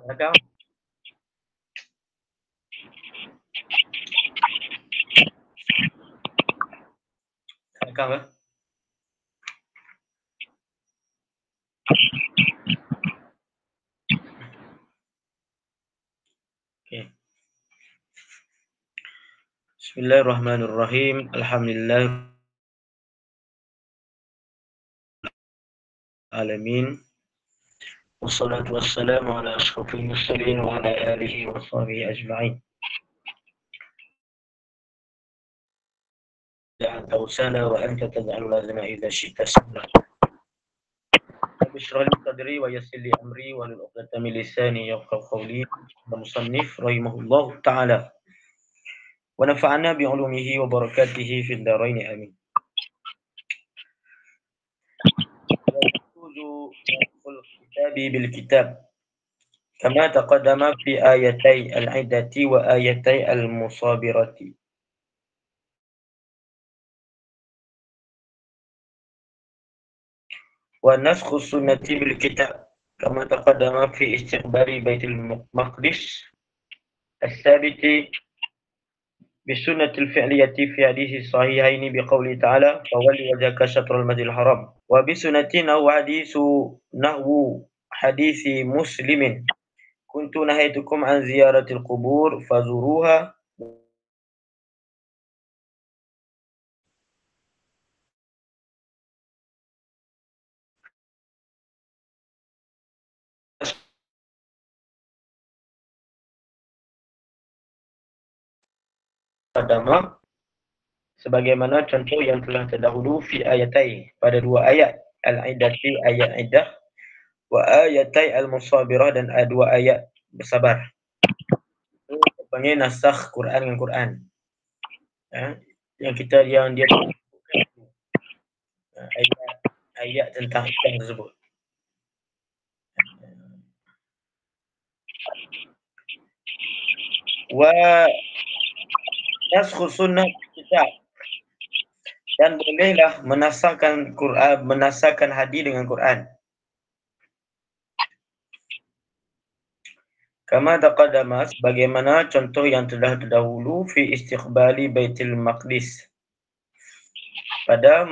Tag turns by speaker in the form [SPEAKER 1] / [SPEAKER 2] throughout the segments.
[SPEAKER 1] Belakang. Belakang ke? Okay. Bismillahirrahmanirrahim. Alhamdulillah alamin. Wassalatu wassalamu ala asyrafil mursalin wa ala alihi wa sahbihi ajma'in. أنت وسهلا وأنت تجعل لازم إذا شئت سهلا. رب اشرح لي صدري ويسر لي أمري واحلل عقدة من لساني يفقهوا قولي. المصنف رحمه الله تعالى ونفعنا بعلومه وبركاته في الدارين آمين. ويجوز نسخ الكتاب بالكتاب كما تقدم في آيتي العدة وآيتي المصابرة. ونسخ السنة بالكتاب كما تقدم في استقبال بيت المقدس الثابت بالسنة الفعلية في حديث الصحيحين بقوله تعالى فولي وجهك شطر المسجد الحرام وبسنة نحو حديث مسلم كنت نهيتكم عن زيارة القبور فزوروها Adama sebagaimana contoh yang telah terdahulu fi ayatai pada dua ayat al-iddati ayat iddah wa ayatai al-musabirah dan dua ayat bersabar. Itu panggil nasakh Quran dengan Quran. Yang dia ayat tentang iddah tersebut. Wa nasakh sunnah kitab dan bolehlah menasahkan Quran, menasahkan hadis dengan Quran. Kama taqaddama sebagaimana contoh yang telah terdahulu fi istiqbali Baitul Maqdis pada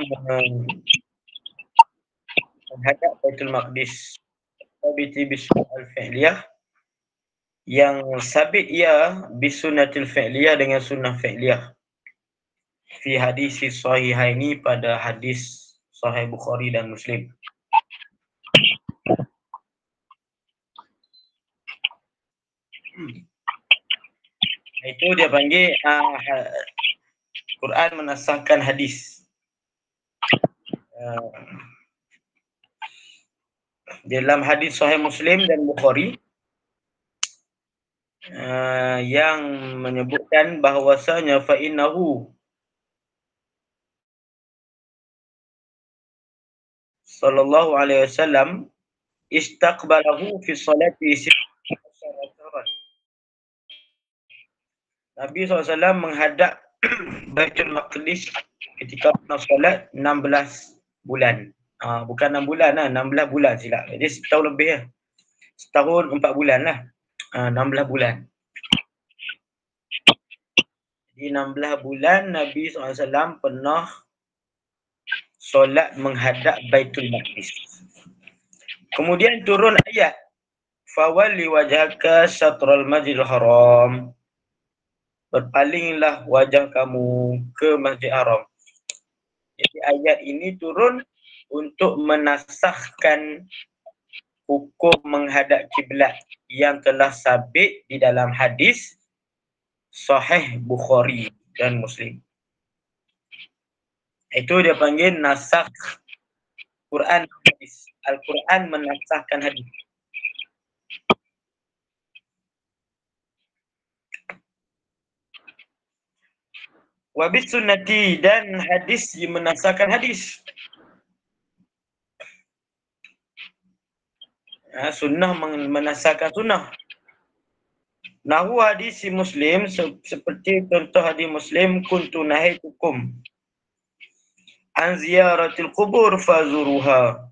[SPEAKER 1] menghadap Baitul Maqdis sabiti bisunnatil fi'liyah yang sabit ia bisunnatil fi'liyah dengan sunnah fi'liyah fi hadis sahihaini pada hadis Sahih Bukhari dan Muslim. Itu dia panggil Quran menasahkan hadis. Dalam hadis Sahih Muslim dan Bukhari yang menyebutkan bahwasanya fa innahu sallallahu alaihi wasallam istaqbalahu fi salati Nabi SAW menghadap Baitul Maqdis ketika pernah solat 16 bulan. Bukan 6 bulan lah, 16 bulan silap. Jadi setahun lebih lah. Setahun 4 bulan lah. 16 bulan. Jadi 16 bulan Nabi SAW pernah solat menghadap Baitul Maqdis. Kemudian turun ayat fawalli wajhaka syatral masjidil haram. Berpalinglah wajah kamu ke Masjid Haram. Jadi ayat ini turun untuk menasahkan hukum menghadap kiblat yang telah sabit di dalam hadis Sahih Bukhari dan Muslim. Itu dia panggil nasakh Quran hadis. Al-Quran menasahkan hadis. Wabis sunnati dan hadis yang menasahkan hadis. Sunnah menasahkan sunnah. Nahu hadis Muslim seperti contoh hadis Muslim kuntu nahaitukum an ziyaratil qubur fazuruha.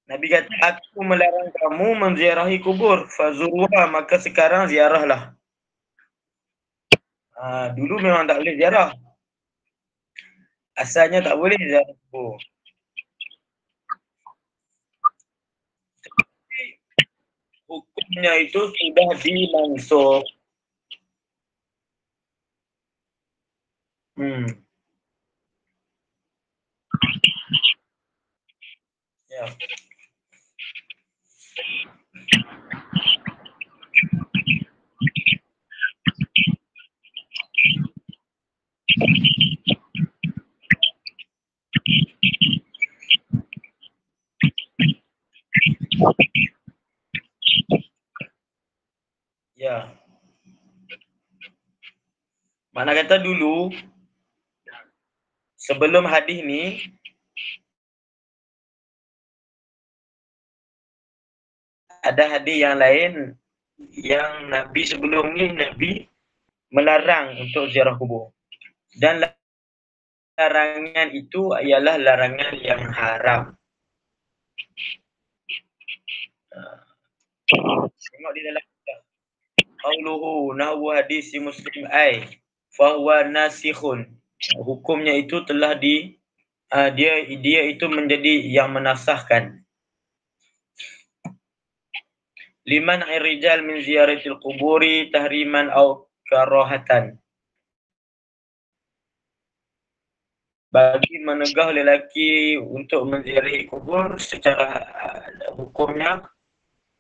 [SPEAKER 1] Nabi kata, aku melarang kamu menziarahi kubur. Fazuruha, maka sekarang ziarahlah. Dulu memang tak boleh ziarah. Asalnya tak boleh ziarah kubur. Tapi hukumnya itu sudah dimansuh. Ya. Ya. Mana kata dulu, sebelum hadis ni, ada hadis yang lain yang Nabi sebelum ni, Nabi melarang untuk ziarah kubur. Dan larangan itu ialah larangan yang haram. Tengok di dalam kitab. Qauluhu nahwu hadis Muslim ai fahuwa nasikhun. Hukumnya itu telah dia itu menjadi yang menasahkan. Liman rijal min ziyaratil quburi tahriman au karahatan. Bagi menegah lelaki untuk menziarahi kubur secara hukumnya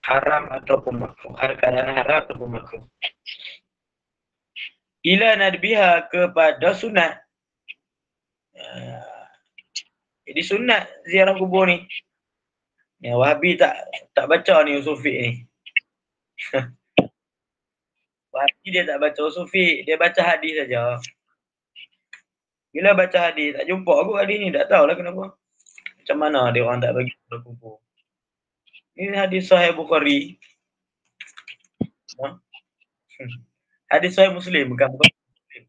[SPEAKER 1] haram ataupun makruh. Keadaan haram ataupun makruh. Ila nadbiha kepada sunat. Jadi sunat ziarah kubur ni. Ya, Wahabi tak baca ni usul fiqh ni. Wahabi dia tak baca usul fiqh, dia baca hadis saja. Bila baca hadis, tak jumpa aku hadis ni, tak tahulah kenapa. Macam mana dia orang tak bagi ziarah kubur. Ini hadis Sahih Bukhari. Hadis Sahih Muslim, bukan Muslim.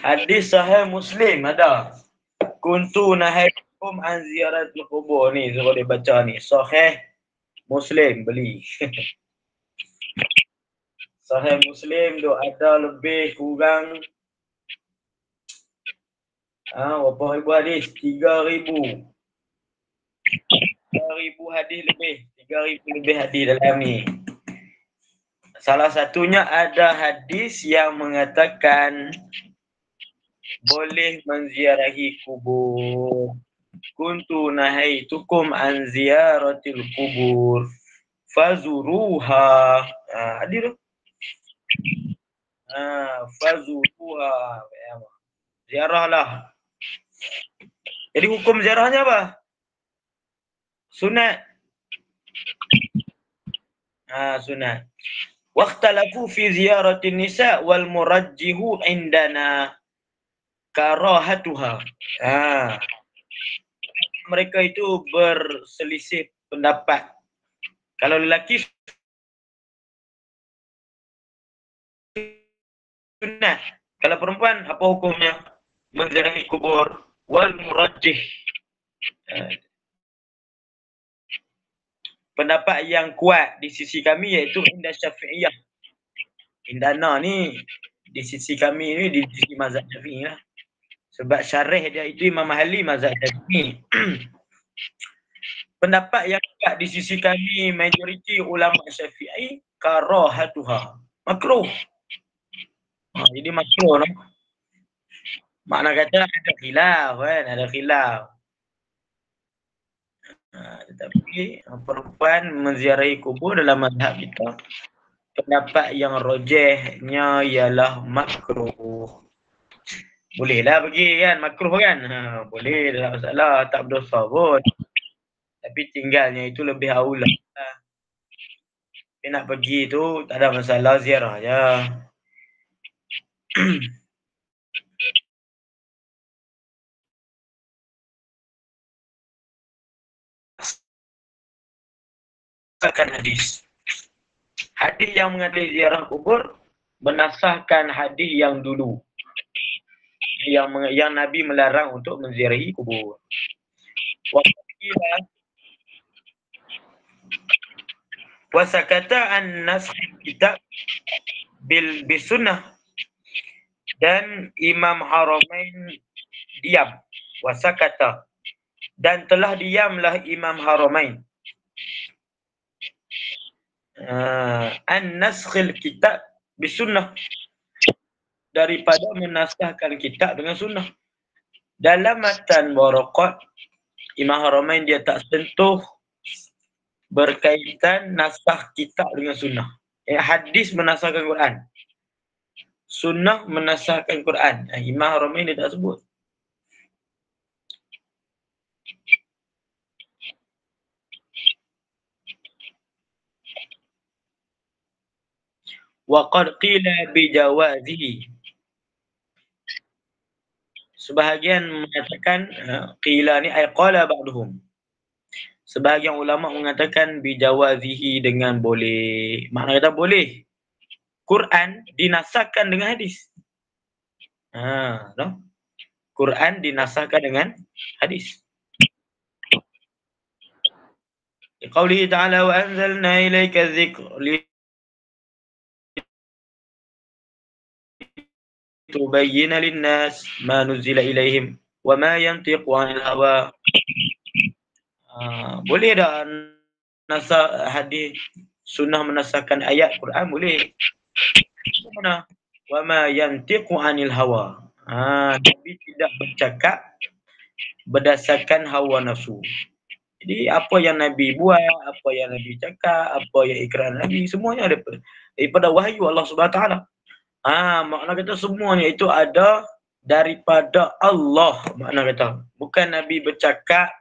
[SPEAKER 1] Hadis Sahih Muslim ada. Kuntu nahaikum an ziyaratul qubur ni, suruh dia baca ni. Sahih Muslim, beli. Sahih Muslim tu ada lebih kurang berapa ribu hadis? 3,000. 3,000 hadis lebih. 3,000 lebih hadis dalam ni. Salah satunya ada hadis yang mengatakan boleh menziarahi kubur. Kuntu nahaitukum an ziyaratil kubur fazuruha. Hadis tu. Fazuruha. Ziarahlah. Jadi hukum ziarahnya apa? Sunat. Sunat. Waqtalafu fi ziyaratin nisa wal murajjihu indana karahatuha. Mereka itu berselisih pendapat. Kalau lelaki sunat, kalau perempuan apa hukumnya? Menziarahi kubur. Wal murajjih. Pendapat yang kuat di sisi kami iaitu indah Syafi'iyah. Indana ni di sisi kami ni di sisi mazhab Syafi'i lah. Sebab syarih dia itu Imam Mahali mazhab Syafi'i. Pendapat yang kuat di sisi kami majoriti ulama Syafi'i karahatuha. Makruh. Jadi makruh lah. Makna kata ada khilaf kan, ada khilaf. Tetapi perempuan menziarahi kubur dalam mazhab kita, pendapat yang rojihnya ialah makruh. Bolehlah pergi kan, makruh kan. Boleh, tak masalah, tak berdosa pun. Tapi tinggalnya itu lebih aula. Tapi nak pergi tu tak ada masalah, ziarah je. Hadis. Hadis yang mengatakan ziarah kubur bernasahkan hadis yang dulu. Yang Nabi melarang untuk menziarahi kubur. Wasakata an nasakh kitab bisunnah, dan Imam Haramain diam. Wasakata, dan telah diamlah Imam Haramain an naskhil kitab bisunnah, daripada menaskahkan kitab dengan sunnah. Dalam matan Waraqat, Imam Haramain dia tak sentuh berkaitan naskah kitab dengan sunnah. Hadis menasahkan Quran, sunnah menasahkan Quran. Imam Haramain dia tak sebut. Wa qad qila bi jawazihi. Sebahagian mengatakan qila ni ay qala ba'duhum. Sebahagian ulama mengatakan bi jawazihi, dengan boleh. Makna kata boleh Quran dinasahkan dengan hadis. No? Quran dinasahkan dengan hadis. Qaulihi ta'ala wa anzalna ilaika dzikra litubayyana lin-nas ma nuzila ilaihim wa ma yantiqu 'anil hawa. Boleh dah nasah hadis sunnah menasahkan ayat Quran, boleh. Mana? Wa ma yantiqu 'anil hawa. Nabi tidak bercakap berdasarkan hawa nafsu. Jadi apa yang Nabi buat, apa yang Nabi cakap, apa yang ikrar Nabi, semuanya ada daripada wahyu Allah Subhanahu Wa Taala. Makna kata semuanya itu ada daripada Allah. Makna kata bukan Nabi bercakap,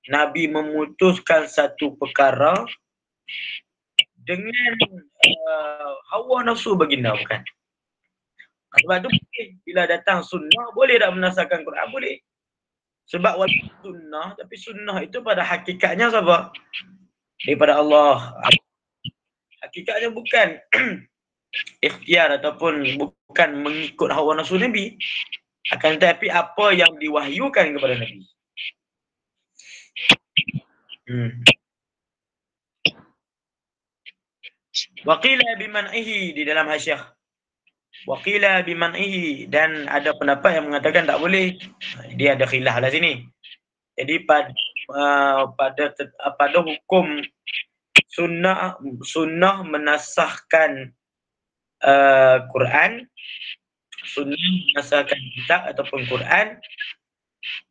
[SPEAKER 1] Nabi memutuskan satu perkara dengan hawa nafsu baginda, bukan. Sebab tu boleh, bila datang sunnah, boleh tak menasahkan Quran? Boleh. Sebab walaupun sunnah, tapi sunnah itu pada hakikatnya siapa? Daripada Allah. Hakikatnya bukan ikhtiar ataupun bukan mengikut hawa nafsu Nabi. Akan tetapi apa yang diwahyukan kepada Nabi. Waqila biman'ihi, di dalam hasyiah. Waqila biman'ihi, dan ada pendapat yang mengatakan tak boleh. Dia ada khilaf lah sini. Jadi pada hukum sunnah menasahkan Quran, sunnah menasahkan kitab ataupun Quran,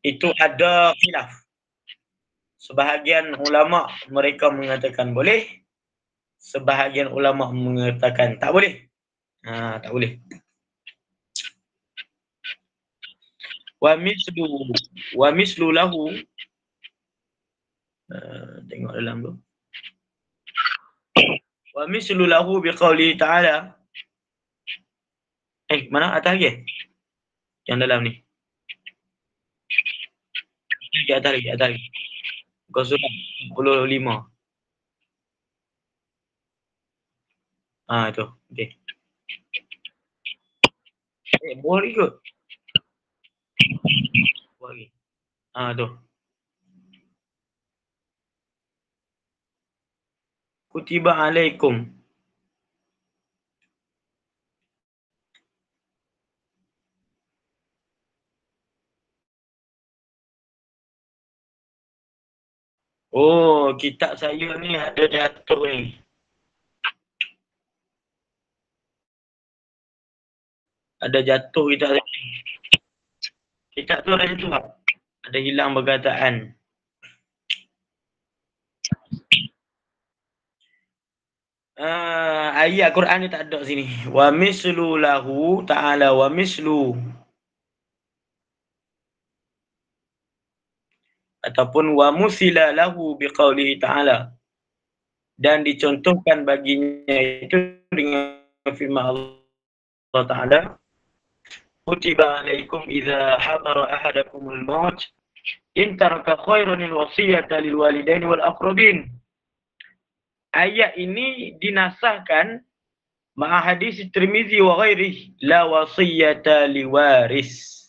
[SPEAKER 1] itu ada khilaf. Sebahagian ulama mereka mengatakan boleh, sebahagian ulama mengatakan tak boleh. Tak boleh. Wa mislu lahu, tengok dalam tu. Wa mislu lahu biqauli ta'ala. Mana atas lagi? Yang dalam ni. Atas lagi. Kau surat 45. Itu. Okey. Boleh ikut. Boleh. Tu. Kutiba alaikum. Oh, kitab saya ni ada jatuh ni. Ada jatuh kitab saya. Kitab tu ada jatuh tak? Ada hilang perkataan. Ayat Quran ni tak ada sini. Wa mislu lahu ta'ala, wa mislu. Ataupun wa musila lahu biqaulihi ta'ala. Dan dicontohkan baginya itu dengan firman Allah Ta'ala. Kutiba alaikum idza hadara ahadakumul maut in taraka khairan al-wasiyata lil walidaini wal aqrabin. Ayat ini dinasahkan ma'a hadis Tirmizi wa ghairihi, la wasiyata liwaris.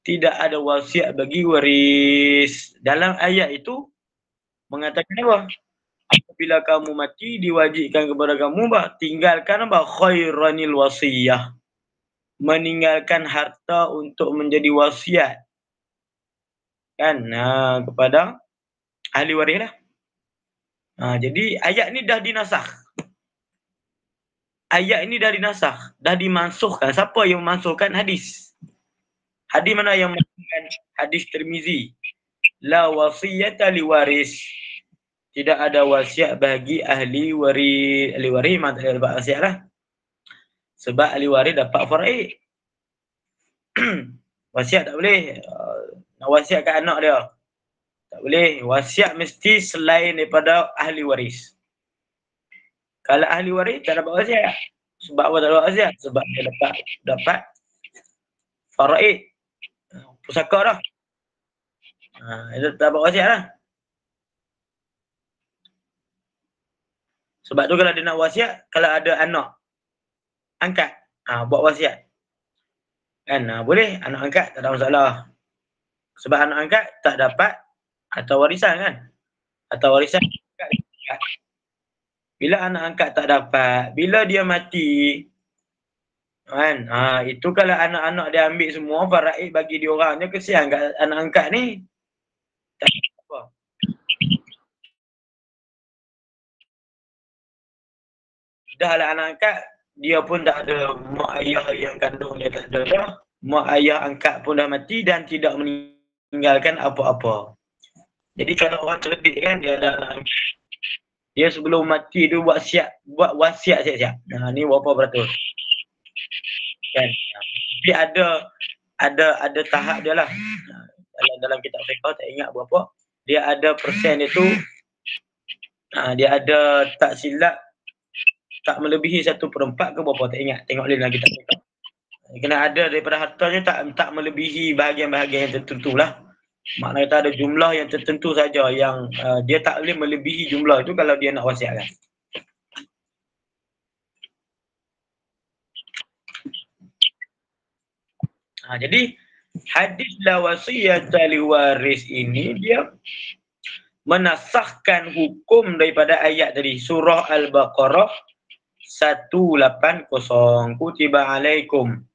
[SPEAKER 1] tidak ada wasiat bagi waris. Dalam ayat itu mengatakan apa? Apabila kamu mati diwajibkan kepada kamu tinggalkan khairanil wasiyah. Meninggalkan harta untuk menjadi wasiat. Kan? Kepada ahli waris lah. Jadi ayat ni dah dinasakh. Ayat ini dah dinasakh, dah dimansuhkan. Siapa yang memansuhkan? Hadis. Hadis mana yang memansuhkan? Hadis Tirmizi. La wasiyata li waris. Tidak ada wasiat bagi ahli waris. Ahli waris memang tak dapat wasiat lah. Sebab ahli waris dapat faraid. Wasiat tak boleh. Nak wasiatkan anak dia. Tak boleh. Wasiat mesti selain daripada ahli waris. Kalau ahli waris tak dapat wasiat. Sebab apa tak dapat wasiat? Sebab dia dapat faraid. Pusaka dah. Dia tak dapat wasiat lah. Sebab tu kalau dia nak wasiat, kalau ada anak angkat, buat wasiat. Kan? Boleh anak angkat, tak ada masalah. Sebab anak angkat tak dapat atau warisan kan? Atau warisan. Bila anak angkat tak dapat, bila dia mati, kan? Itu kalau anak-anak dia ambil semua, faraid bagi dia orang, dia kesian kat anak angkat ni. Tak apa. Dah lah anak angkat, dia pun tak ada mak ayah yang kandung dia tak ada dah. Mak ayah angkat pun dah mati dan tidak meninggalkan apa-apa. Jadi kalau orang cerdik kan, dia ada dia sebelum mati tu buat wasiat siap-siap. Ni berapa beratus? Kan? Tapi ada tahap dia lah. Dalam kitab fiqh tak ingat berapa. Dia ada persen dia tu. Dia ada tak silap tak melebihi 1/4 ke berapa, tak ingat. Tengok dalam kitab fiqh. Kena ada daripada hartanya tak melebihi bahagian-bahagian yang tertentu lah. Maknanya kata ada jumlah yang tertentu saja yang dia tak boleh melebihi jumlah itu kalau dia nak wasiatkan. Jadi hadis la wasiyata li waris ini dia menasahkan hukum daripada ayat tadi, surah Al-Baqarah 180. Kutiba alaikum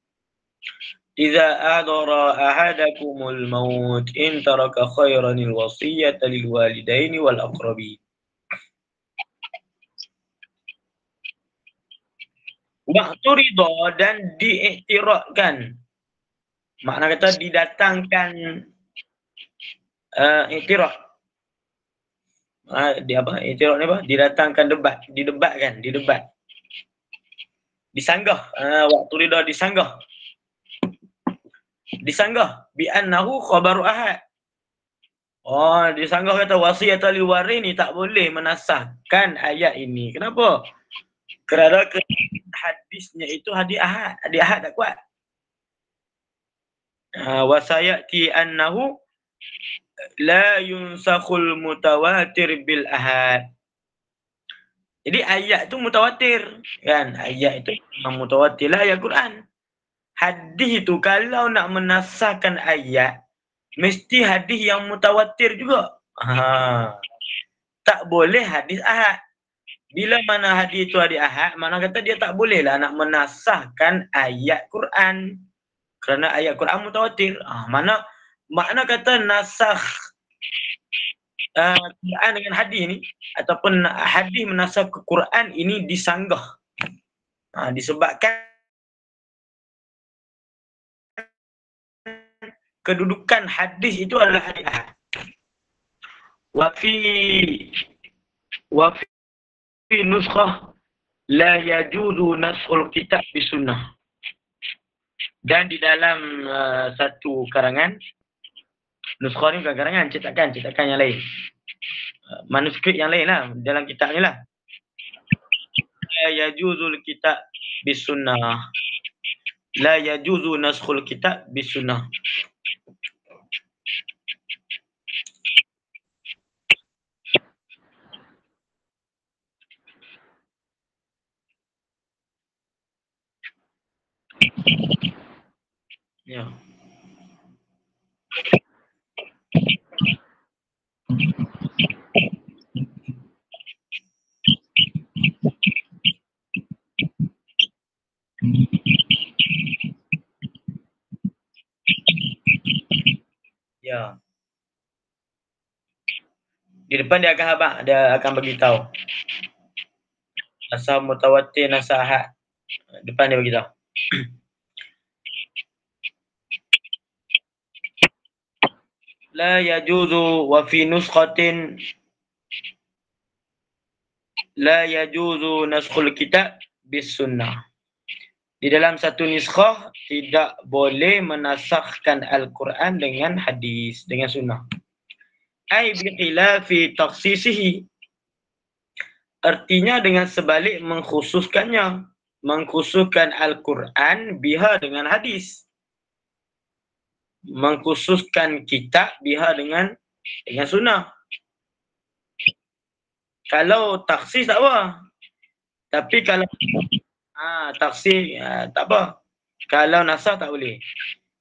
[SPEAKER 1] idza adara ahadakumul maut in taraka khairanil wasiyata lil walidaini wal aqrabin. Waqturida dan diiktiradkan. Makna kata didatangkan iktirad. Iktirad ni apa? Didatangkan didebatkan. Disanggah. Waqturida disanggah. Bi annahu khabaru ahad. Disanggah kata wasiat li waris ni tak boleh menasahkan ayat ini. Kenapa? Kerana hadisnya itu hadis ahad. Hadis ahad tak kuat. Wasayati annahu la yunsakhul mutawatir bil ahad. Jadi ayat tu mutawatir kan? Ayat itu memang mutawatir lah ayat Quran. Hadis itu kalau nak menasahkan ayat mesti hadis yang mutawatir juga. Tak boleh hadis ahad. Bila mana hadis itu hadis ahad, mana kata dia tak boleh lah nak menasahkan ayat Quran. Kerana ayat Quran mutawatir. Makna kata nasakh Quran dengan hadis ni ataupun hadis menasakh ke Quran ini disanggah. Disebabkan kedudukan hadis itu adalah hadis ahad. Wa fi nuskhah la yajuzu nashul kitab bi sunnah. Dan di dalam satu karangan, nuskhah ni bukan karangan, cetakan yang lain. Manuskrip yang lain lah, dalam kitab ni lah. La yajuzul kitab bis sunnah. La yajuzu naskhul kitab bis sunnah. Ya. Di depan dia akan beritahu. Nasah mutawatir, nasah ahad. Depan dia beritahu. La yajuzu wa fi nuskhatin la yajuzu naskhul kitab bis sunnah. Di dalam satu niskhah tidak boleh menasahkan Al-Quran dengan hadis, dengan sunnah. Ai bi khilafi takhsisihi. Artinya dengan sebalik mengkhususkannya, mengkhususkan Al-Quran biha dengan hadis. Mengkhususkan kitab biha dengan sunnah. Kalau taksis tak apa. Tapi kalau taksis tak apa. Kalau nasah tak boleh.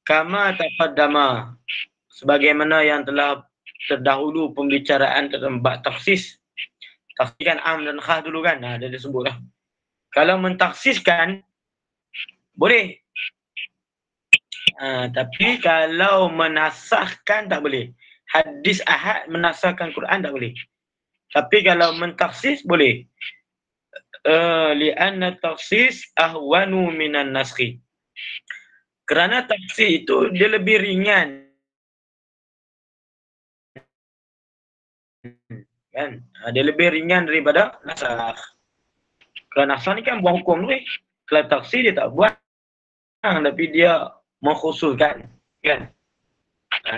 [SPEAKER 1] Kama taqaddama, sebagaimana yang telah terdahulu pembicaraan tentang bab taksis. Taksiskan am dan khas dulu kan. Dia disebutlah. Kalau mentaksiskan boleh. Tapi kalau menasahkan tak boleh. Hadis ahad menasahkan Quran tak boleh. Tapi kalau mentaksis boleh. Li'anna taksis ahwanu minan naskhi. Kerana taksis itu dia lebih ringan. Kan? Dia lebih ringan daripada nasakh. Kalau nasakh ni kan buat hukum tu. Kalau taksis dia tak buat. Tapi dia mengkhususkan. Kan?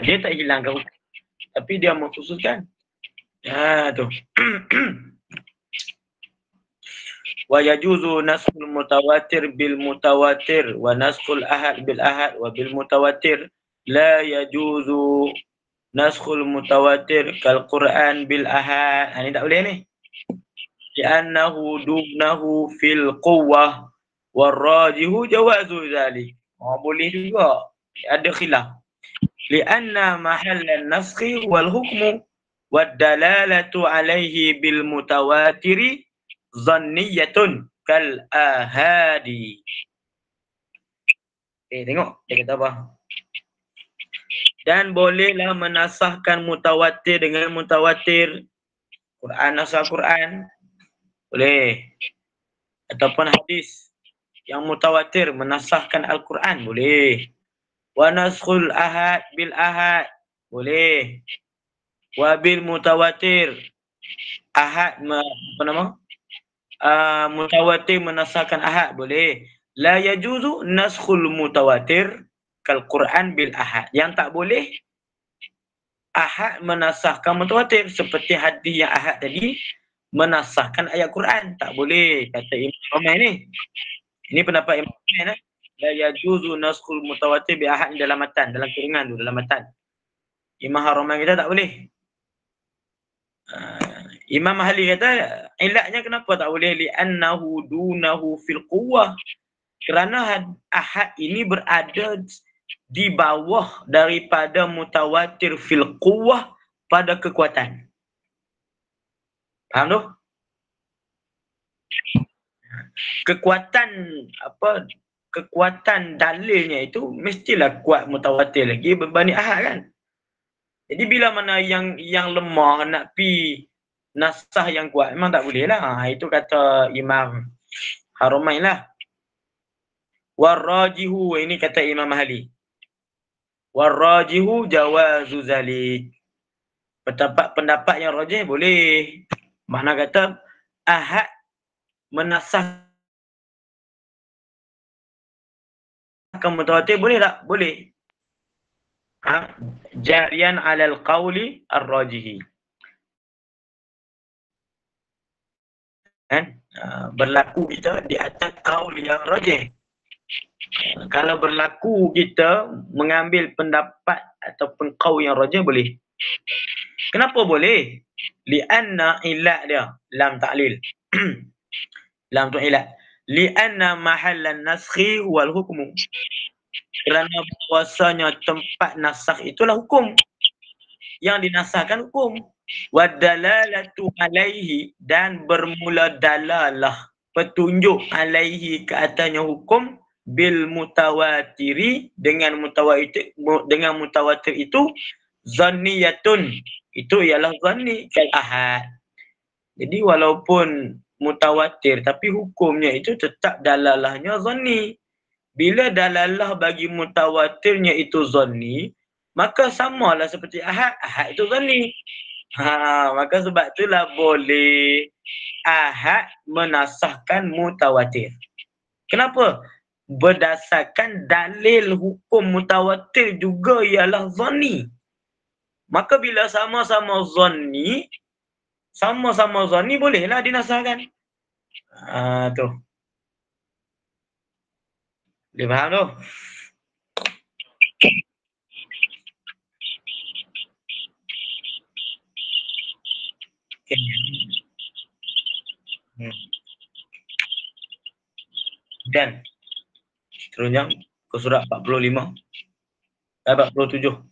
[SPEAKER 1] Dia tak hilangkan hukum. Tapi dia mengkhususkan. Tu. Wa yajuzu naskhul mutawatir bil mutawatir wa naskhul ahad bil ahad wa bil mutawatir la yajuzu naskhul mutawatir kal Quran bil ahad. Ini tak boleh ni. Li'annahu dunahu fil quwwah war rajihu jawazu dzalik. Boleh juga. Ada khilaf. Li'anna mahallan naskhi wal hukmu wad dalalatu alaihi bil mutawatiri zanniyatun kal ahadi. Tengok dia kata apa. Dan bolehlah menasahkan mutawatir dengan mutawatir. Quran nasah Quran. Boleh. Ataupun hadis yang mutawatir menasahkan Al-Quran. Boleh. Wa naskhul ahad bil ahad. Boleh. Wa bil mutawatir. Ahad mutawatir menasahkan ahad. Boleh. La yajuzu naskhul mutawatir kal Quran bil ahad. Yang tak boleh ahad menasahkan mutawatir seperti hadis yang ahad tadi menasahkan ayat Quran. Tak boleh kata Imam Ramai ni. Ini pendapat Imam Ramai. La yajuzu naskhul mutawatir bi ahad dalam matan, dalam kurungan tu, dalam matan. Imam Ramai kita tak boleh. Imam Ahli kata ilatnya kenapa tak boleh? Li'annahu dunahu fil quwwah. Kerana ahad ini berada di bawah daripada mutawatir fil quwwah pada kekuatan. Faham tu? Kekuatan dalilnya itu mestilah kuat mutawatir lagi berbanding ahad kan. Jadi bila mana yang lemah nak pi nasah yang kuat memang tak boleh lah. Itu kata Imam Haramain lah. Warrajihu, ini kata Imam Ahli. Warrajihu jawazu zalik. Pendapat yang rajih boleh. Makna kata ahad menasahkan mutawatir boleh tak? Boleh. Jarian alal qawli ar-rajihi. Kan? Berlaku kita di atas qaul yang rajih. Kalau berlaku kita mengambil pendapat ataupun qaul yang rajih boleh. Kenapa boleh? Li'anna ilat dia, lam ta'lil. Lam tu ilat. Li'anna mahallan naskhi wal hukmu. Kerana bahawasanya tempat nasakh itulah hukum. Yang dinasahkan hukum. Wadalalatu alaihi, dan bermula dalalah petunjuk alaihi ke atasnya hukum bil mutawatiri dengan mutawatir itu zanniyatun Itu ialah zanni kal ahad. Jadi walaupun mutawatir tapi hukumnya itu tetap dalalahnya zanni. Bila dalalah bagi mutawatirnya itu zanni, maka samalah seperti ahad, ahad itu zanni. Maka sebab itulah boleh ahad menasahkan mutawatir. Kenapa? Berdasarkan dalil hukum mutawatir juga ialah zanni. Maka bila sama-sama zanni bolehlah dinasahkan. Tu. Boleh faham tu? Okay. Dan seterusnya ke surat 45. 47.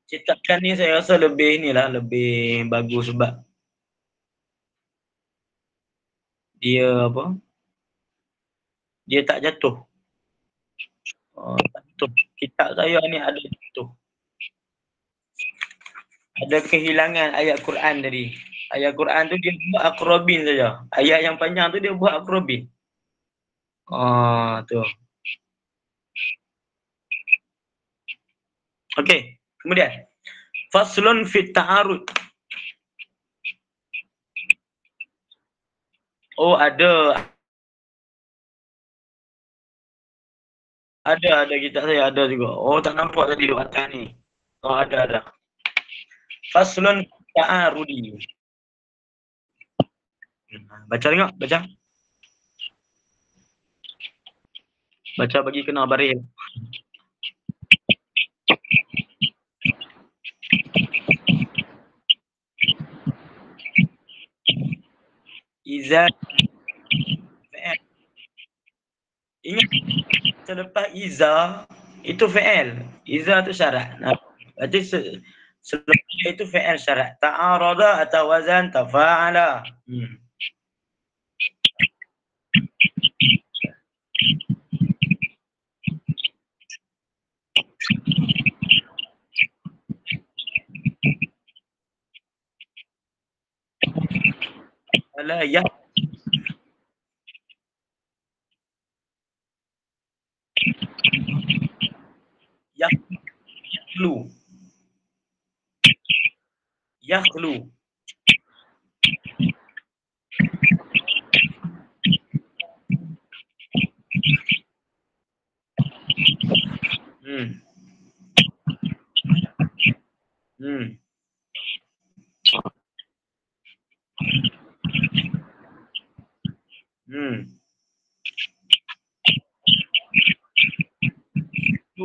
[SPEAKER 1] Cetakan ni saya rasa lebih bagus sebab dia apa? Dia tak jatuh. Tak jatuh. Kitab saya ni ada jatuh. Ada kehilangan ayat Quran tadi. Ayat Quran tu dia buat akrobin saja. Ayat yang panjang tu dia buat akrobin. Tu. Okey, kemudian faslun fit ta'arud. Oh, ada kitab saya ada juga. Oh, tak nampak tadi di atas ni. Oh, ada. Faslun ta'arudi. Baca tengok, baca. Baca bagi kena baril. Iza fi'il. Ingat selepas iza itu fi'il. Iza tu syarat. Berarti selepas itu fi'il syarat. Ta'arada atau wazan tafa'ala. Ala ya. Yakhlu. Yakhlu.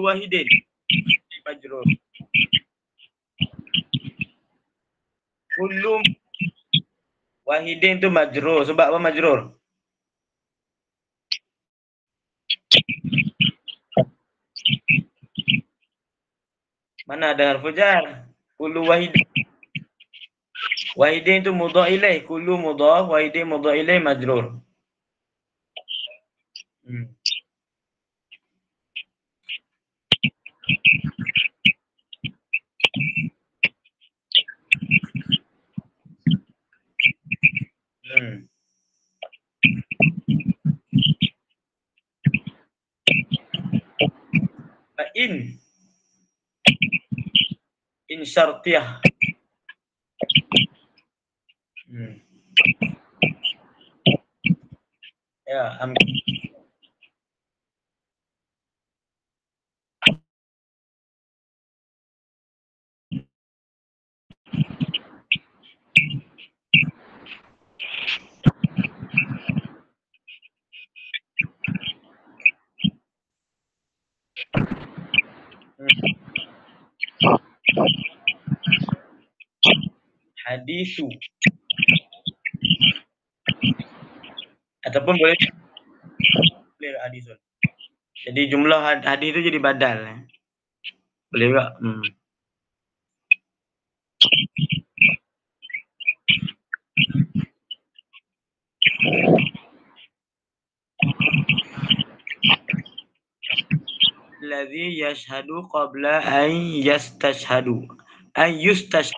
[SPEAKER 1] Wahidin majrur. Kullu wahidin tu majrur. Sebab apa majrur? Mana ada harfu jar? Kullu wahidin. Wahidin tu mudhaf ilaih. Kullu mudhaf, wahidin mudhaf ilaih majrur. In syartiyah. Ya, ambil. Hadisu. Ataupun boleh hadisun. Jadi jumlah hadis itu jadi badal. Boleh juga. alladhi yashhadu qabla an yastashhadu. An yustashhadu.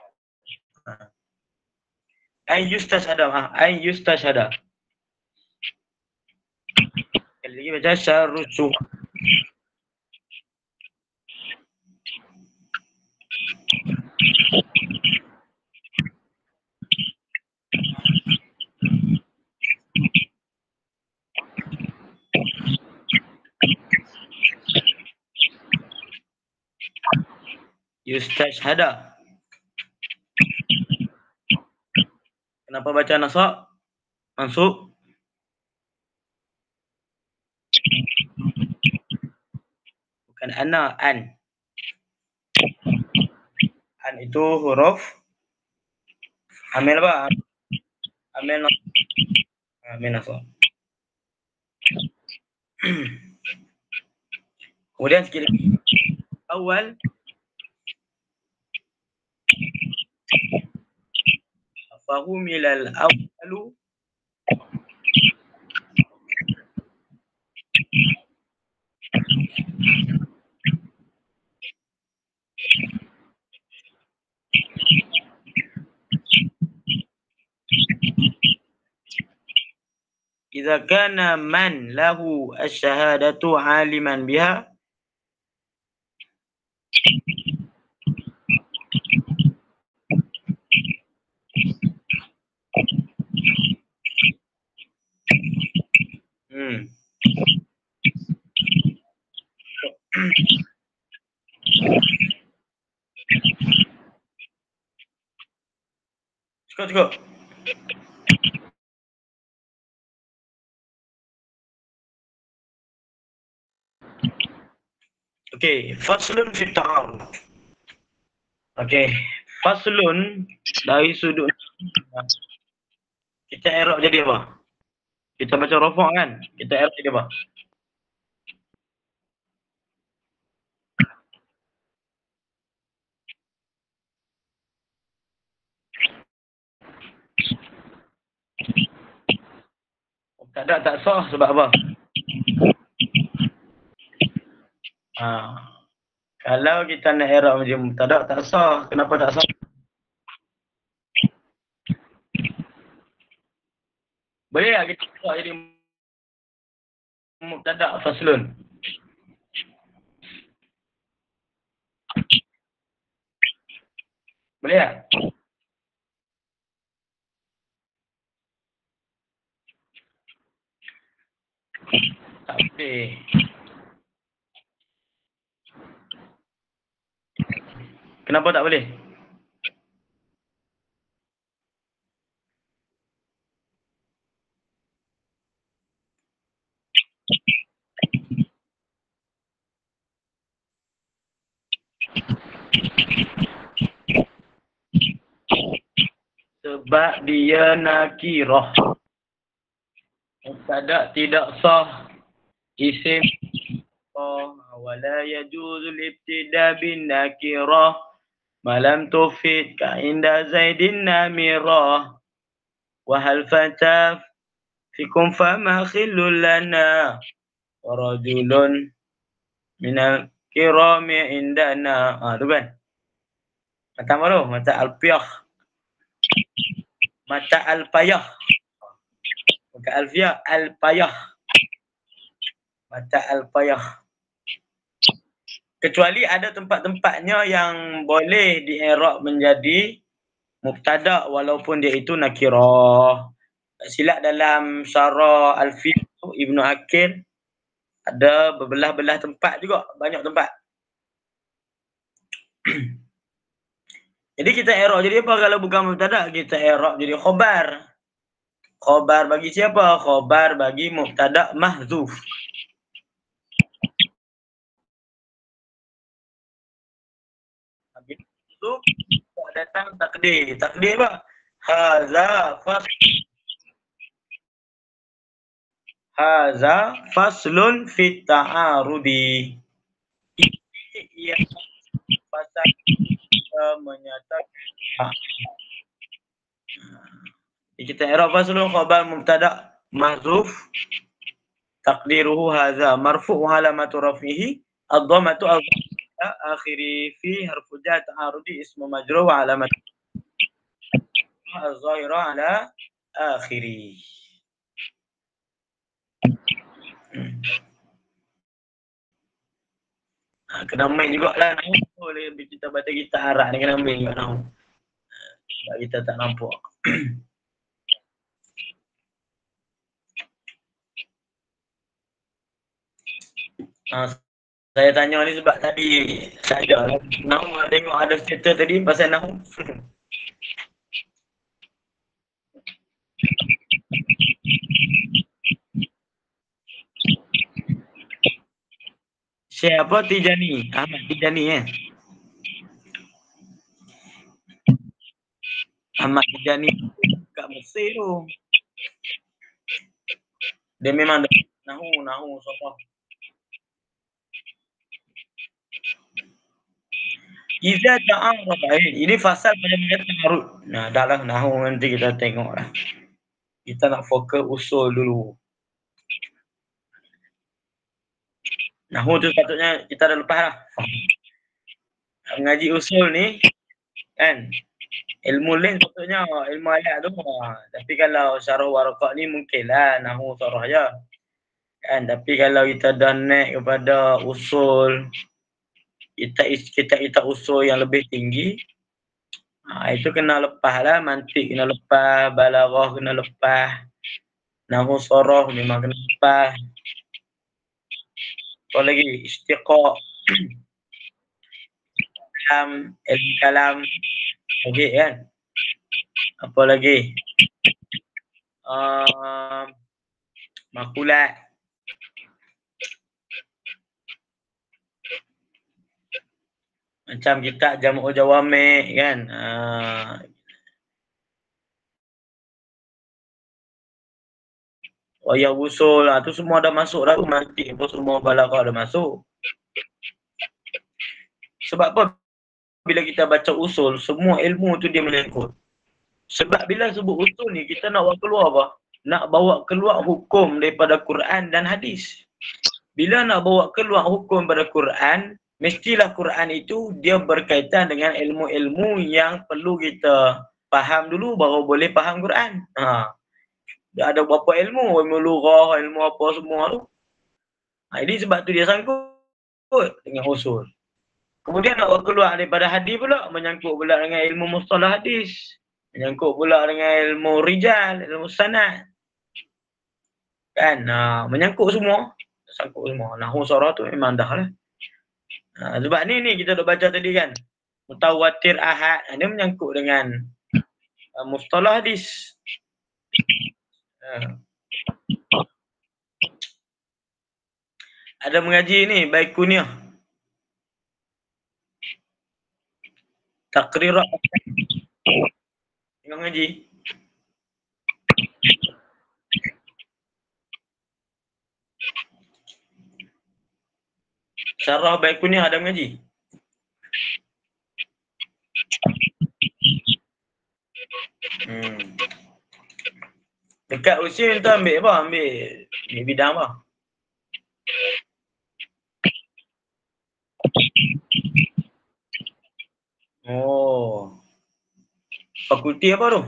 [SPEAKER 1] An yustashhada. An yustashhada. Lagi baca syarrusu. Yustashhada. Kenapa baca nasab? Mansub? Bukan ana, an. An itu huruf amil apa? Amil nasab. Amil nasab. Kemudian sekali awal fahumilal awwalu idza kana man lahu asyhadatu aliman biha Cukup. Okey, faslun fi ta'arud. Okey, faslun dari sudut kita i'rab jadi apa? Kita baca rafa' kan? Kita i'rab jadi apa? Tak sah sebab apa? Kalau kita nak i'rab macam mubtada tak sah. Kenapa tak sah? Boleh tak kita sah jadi mubtada faslun? Boleh tak? Tak boleh. Kenapa tak boleh? Sebab dia nakirah. Mubtada tidak sah. Isim wala yajuzul ibtida bin nakirah malam tufid ka inda zaidin namirah wa hal fata fikum fama khillul lana wa rajulun minal kirami indana. Tu kan? Mata apa tu? Mata alfiyah. Mata alfayah. Bukan alfiyah, alfayah. Mata alfayah. Kecuali ada tempat-tempatnya yang boleh di-i'rab menjadi mubtada walaupun dia itu nakirah. Tak silap dalam syarah Alfiyah Ibnu Akil ada berbelah-belah tempat juga, banyak tempat. Jadi kita i'rab jadi apa kalau bukan mubtada? Kita i'rab jadi khabar. Khabar bagi siapa? Khabar bagi mubtada mahdzuf. Mahdzuf datang takdir. Takdir apa? Haza faslun fit ta'arudi. Ia pasal menyatakan. Kita i'rab faslun khabar mubtada mahdzuf taqdiruhu haza marfu' alamatu rafihi Ad-dhammatu akhiri fi harfu jar ta'arudi ismu majrur wa alamat az-zahira ala akhiri. Kena main jugalah nahu. Boleh kita baca kita arah ni kena main juga nahu. Sebab kita tak nampak. Saya tanya ni sebab tadi saja lah. Nahu tengok ada status tadi pasal nahu. Siapa Tijani? Ahmad Tijani Ahmad Tijani kat Mesir tu. Dia memang nahu sopa. Iza ta'arrafa. Ini fasal pada ta'arud. Nah, dah lah nahu nanti kita tengok lah. Kita nak fokus usul dulu. Nahu tu sepatutnya kita dah lepas lah. Mengaji usul ni kan, ilmu lain sepatutnya ilmu ayat tu. Tapi kalau syarah waraqah ni mungkinlah nahu syarah je. Kan, tapi kalau kita dah naik kepada usul, kita usul yang lebih tinggi, itu kena lepas lah. Mantik kena lepas, balaghah kena lepas, nahu syarah memang kena lepas. Apa lagi? Istiqaq, ilmu kalam lagi kan. Apa lagi? Makulat. Macam kita Jam'ul Jawami' kan. Wayah usul tu semua dah masuk dah. Mantik pun semua balaghah dah masuk. Sebab apa? Bila kita baca usul, semua ilmu tu dia melingkut. Sebab bila sebut usul ni, kita nak bawa keluar apa? Nak bawa keluar hukum daripada Quran dan hadis. Bila nak bawa keluar hukum daripada Quran, mestilah Quran itu dia berkaitan dengan ilmu-ilmu yang perlu kita faham dulu baru boleh faham Quran. Dia ada berapa ilmu, ilmu lughah, ilmu apa semua tu. Ini sebab tu dia sangkut dengan usul. Kemudian nak keluar daripada hadis pula, menyangkut pula dengan ilmu mustalah hadis. Menyangkut pula dengan ilmu rijal, ilmu sanad. Kan, menyangkut semua. Sangkut semua. Nahu syarah tu memang dah lah. Sebab ni kita dah baca tadi kan. Mutawatir ahad, dia menyangkut dengan mustalah hadis. Ada mengaji ni, Baikunia. Taqrirat. Tengok mengaji. Syarah Baikunia ada mengaji. Dekat usia tu ambil apa? Ambil bidang apa? Oh. Fakulti apa tu?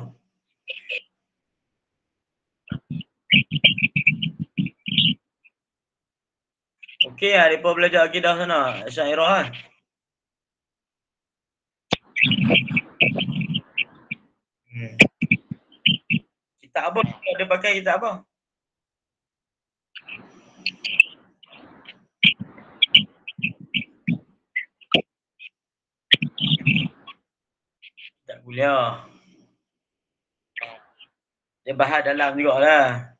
[SPEAKER 1] Okey lah, mereka belajar akidah sana. Syairah kan? Kitab apa? Dia pakai kitab apa? Tak kuliah. Dia bahas dalam jugalah.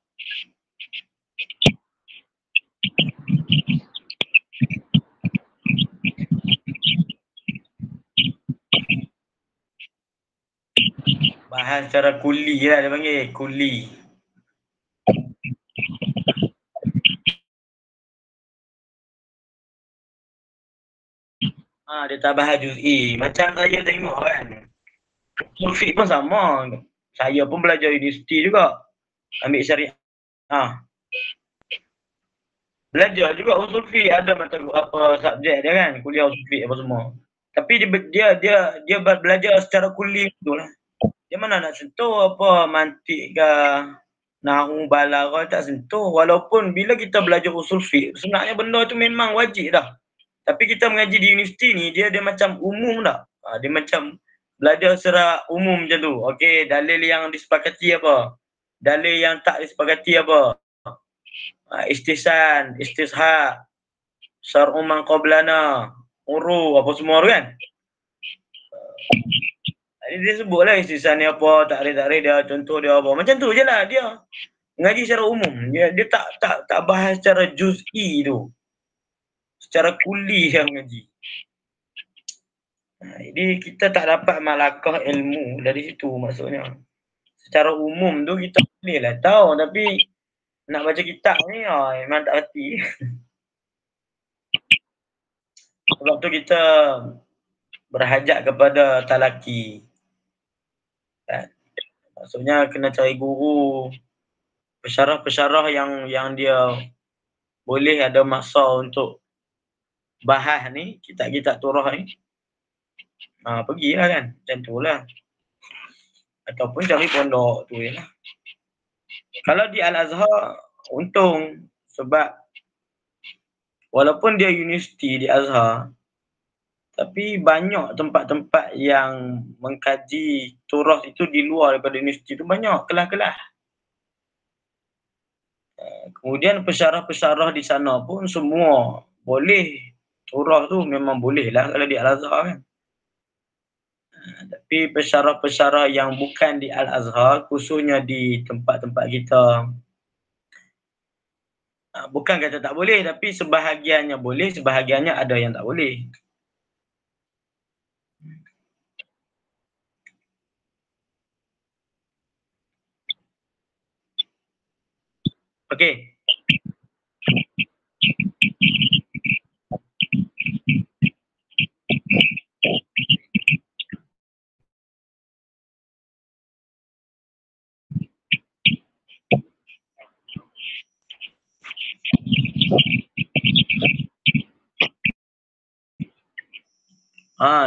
[SPEAKER 1] Bahas secara kuli lah dia panggil. Kuli. Dia tak bahas juz'i. Macam saya tengok kan. Sulfik pun sama. Saya pun belajar universiti juga. Ambil syariah. Belajar juga usul fiqh, ada mata apa subjek dia kan, kuliah usul fiqh apa semua. Tapi dia belajar secara kuli gitulah. Dia mana nak sentuh apa mantik ke nahwu balaghah, tak sentuh. Walaupun bila kita belajar usul fiqh, sebenarnya benda tu memang wajib dah. Tapi kita mengaji di universiti ni dia macam umum dah. Dia macam belajar secara umum macam tu. Okey, dalil yang disepakati apa? Dalil yang tak disepakati apa? Istihsan, istishab, syar'u man qablana, uru apa semua tu kan. Dia sebutlah istihsan ni apa, takrif dia, contoh dia apa. Macam tu je lah dia. Mengaji secara umum. Dia tak bahas secara juz'i tu. Secara kuli dia mengaji. Jadi kita tak dapat malakah ilmu dari situ maksudnya. Secara umum tu kita boleh lah tahu, tapi nak baca kitab ni memang tak hati. Sebab tu kita berhajat kepada talaki. Maksudnya kena cari guru, pesyarah-pesyarah yang dia boleh ada masa untuk bahas ni, kitab-kitab turah ni. Pergilah kan, macam tu lah. Ataupun cari pondok tu je lah. Kalau di Al-Azhar, untung sebab walaupun dia universiti di Azhar, tapi banyak tempat-tempat yang mengkaji turah itu di luar daripada universiti tu, banyak kelas-kelas. Kemudian pesyarah-pesyarah di sana pun semua boleh. Turah tu memang boleh lah kalau di Al-Azhar kan. Tapi pesyarah-pesyarah yang bukan di Al-Azhar, khususnya di tempat-tempat kita, bukan kata tak boleh, tapi sebahagiannya boleh, sebahagiannya ada yang tak boleh. Okey.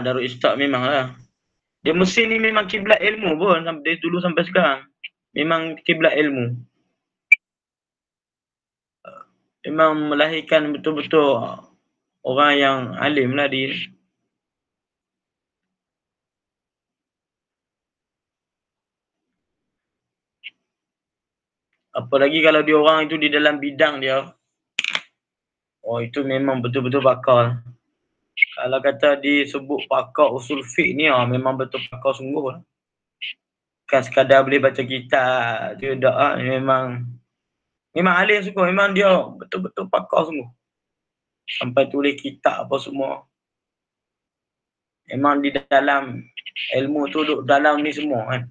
[SPEAKER 1] Darul Istaq memanglah. Dia Mesir ni memang kiblat ilmu pun dari dulu sampai sekarang. Memang kiblat ilmu. Memang melahirkan betul-betul orang yang alim lah dia. Apalagi kalau dia orang itu di dalam bidang dia. Itu memang betul-betul pakar. Kalau kata disebut pakar usul fiqh ni memang betul pakar sungguh lah. Bukan sekadar boleh baca kitab tu dak memang alim sungguh, memang dia betul-betul pakar sungguh. Sampai tulis kitab apa semua. Memang di dalam ilmu tu duduk dalam ni semua kan.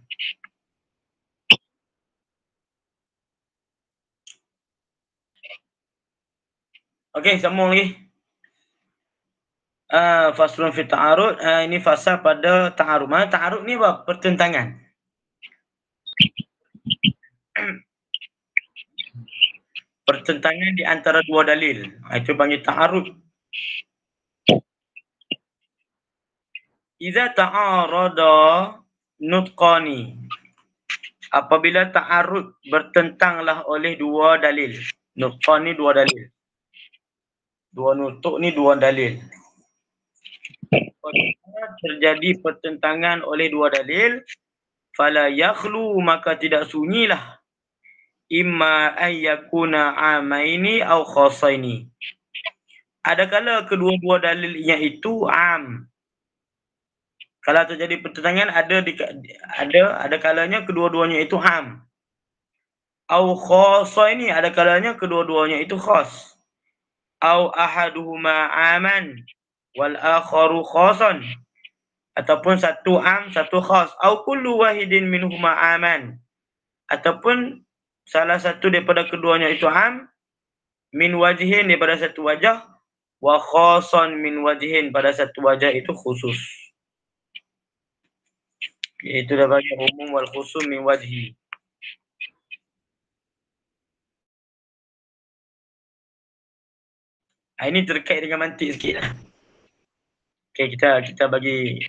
[SPEAKER 1] Okey, sambung lagi. Faslun fi ta'arud, ini fasal pada ta'arud. Mana ta'arud ni apa? Pertentangan. Pertentangan di antara dua dalil. Itu panggil ta'arud. Iza ta'arada nutqani. Apabila ta'arud bertentanglah oleh dua dalil. Nutqan ni dua dalil. Dua nutuk ni dua dalil. Apabila terjadi pertentangan oleh dua dalil, fala yakhlu, maka tidak sunyilah. Imma ayyakuna amaini au khasaini. Adakala kedua-dua dalilnya itu am. Kalau terjadi pertentangan ada kalanya kedua-duanya itu am. Au khasaini, ada kalanya kedua-duanya itu khas. Au ahaduhuma aman wal akharu khasan. Ataupun satu am, satu khas. Au kullu wahidin minhuma aman. Ataupun salah satu daripada keduanya itu am, min wajhin daripada satu wajah, wa khasan min wajhin, pada satu wajah itu khusus. Itu dah bagi umum wal khusus min wajhi. Ini terkait dengan mantik sikit lah. Okay, kita bagi.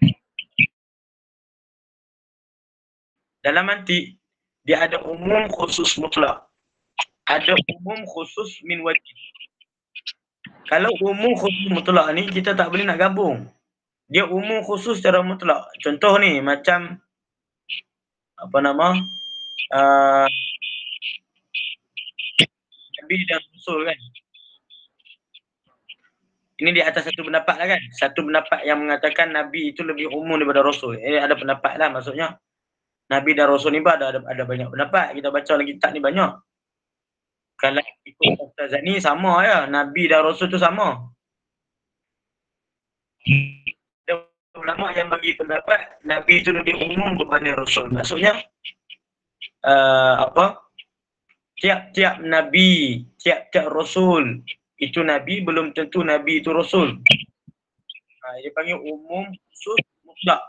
[SPEAKER 1] Dalam mantik, dia ada umum khusus mutlak. Ada umum khusus min wajib. Kalau umum khusus mutlak ni, kita tak boleh nak gabung. Dia umum khusus secara mutlak. Contoh ni, macam apa nama? Nabi dan Rasul kan. Ini di atas satu pendapat lah kan. Satu pendapat yang mengatakan Nabi itu lebih umum daripada Rasul. Ini ada pendapat lah maksudnya. Nabi dan Rasul ni ada banyak pendapat. Kita baca dalam kitab ni banyak. Kalau ikut Mu'tazili sama ya. Nabi dan Rasul tu sama. Ada ulama yang bagi pendapat Nabi itu lebih umum daripada Rasul. Maksudnya tiap-tiap Nabi, tiap-tiap Rasul itu Nabi, belum tentu Nabi itu Rasul. Dia panggil umum khusus mutlak.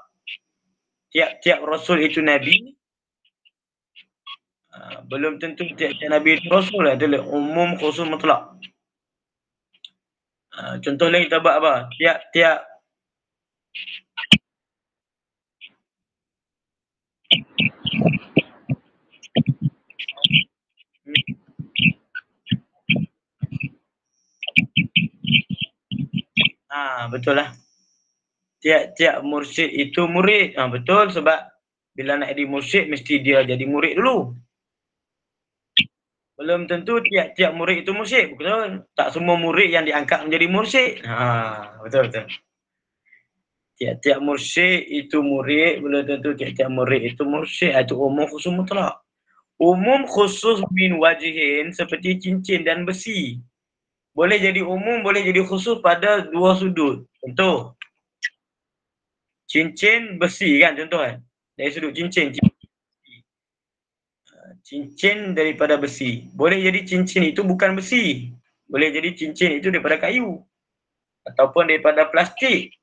[SPEAKER 1] Tiap-tiap Rasul itu Nabi, belum tentu tiap-tiap Nabi itu Rasul. Adalah umum khusus mutlak. Contoh lagi kita buat apa? Tiap-tiap betul lah. Tiap-tiap mursyid itu murid. Betul, sebab bila nak jadi mursyid mesti dia jadi murid dulu. Belum tentu tiap-tiap murid itu mursyid. Betul. Tak semua murid yang diangkat menjadi mursyid. Betul. Tiap-tiap mursyid itu murid, belum tentu tiap-tiap murid itu mursyid. Itu umum khusus mutlak. Umum khusus min wajihin seperti cincin dan besi. Boleh jadi umum, boleh jadi khusus pada dua sudut. Contoh, cincin besi kan, contoh kan. Dari sudut cincin daripada besi. Boleh jadi cincin itu bukan besi. Boleh jadi cincin itu daripada kayu. Ataupun daripada plastik.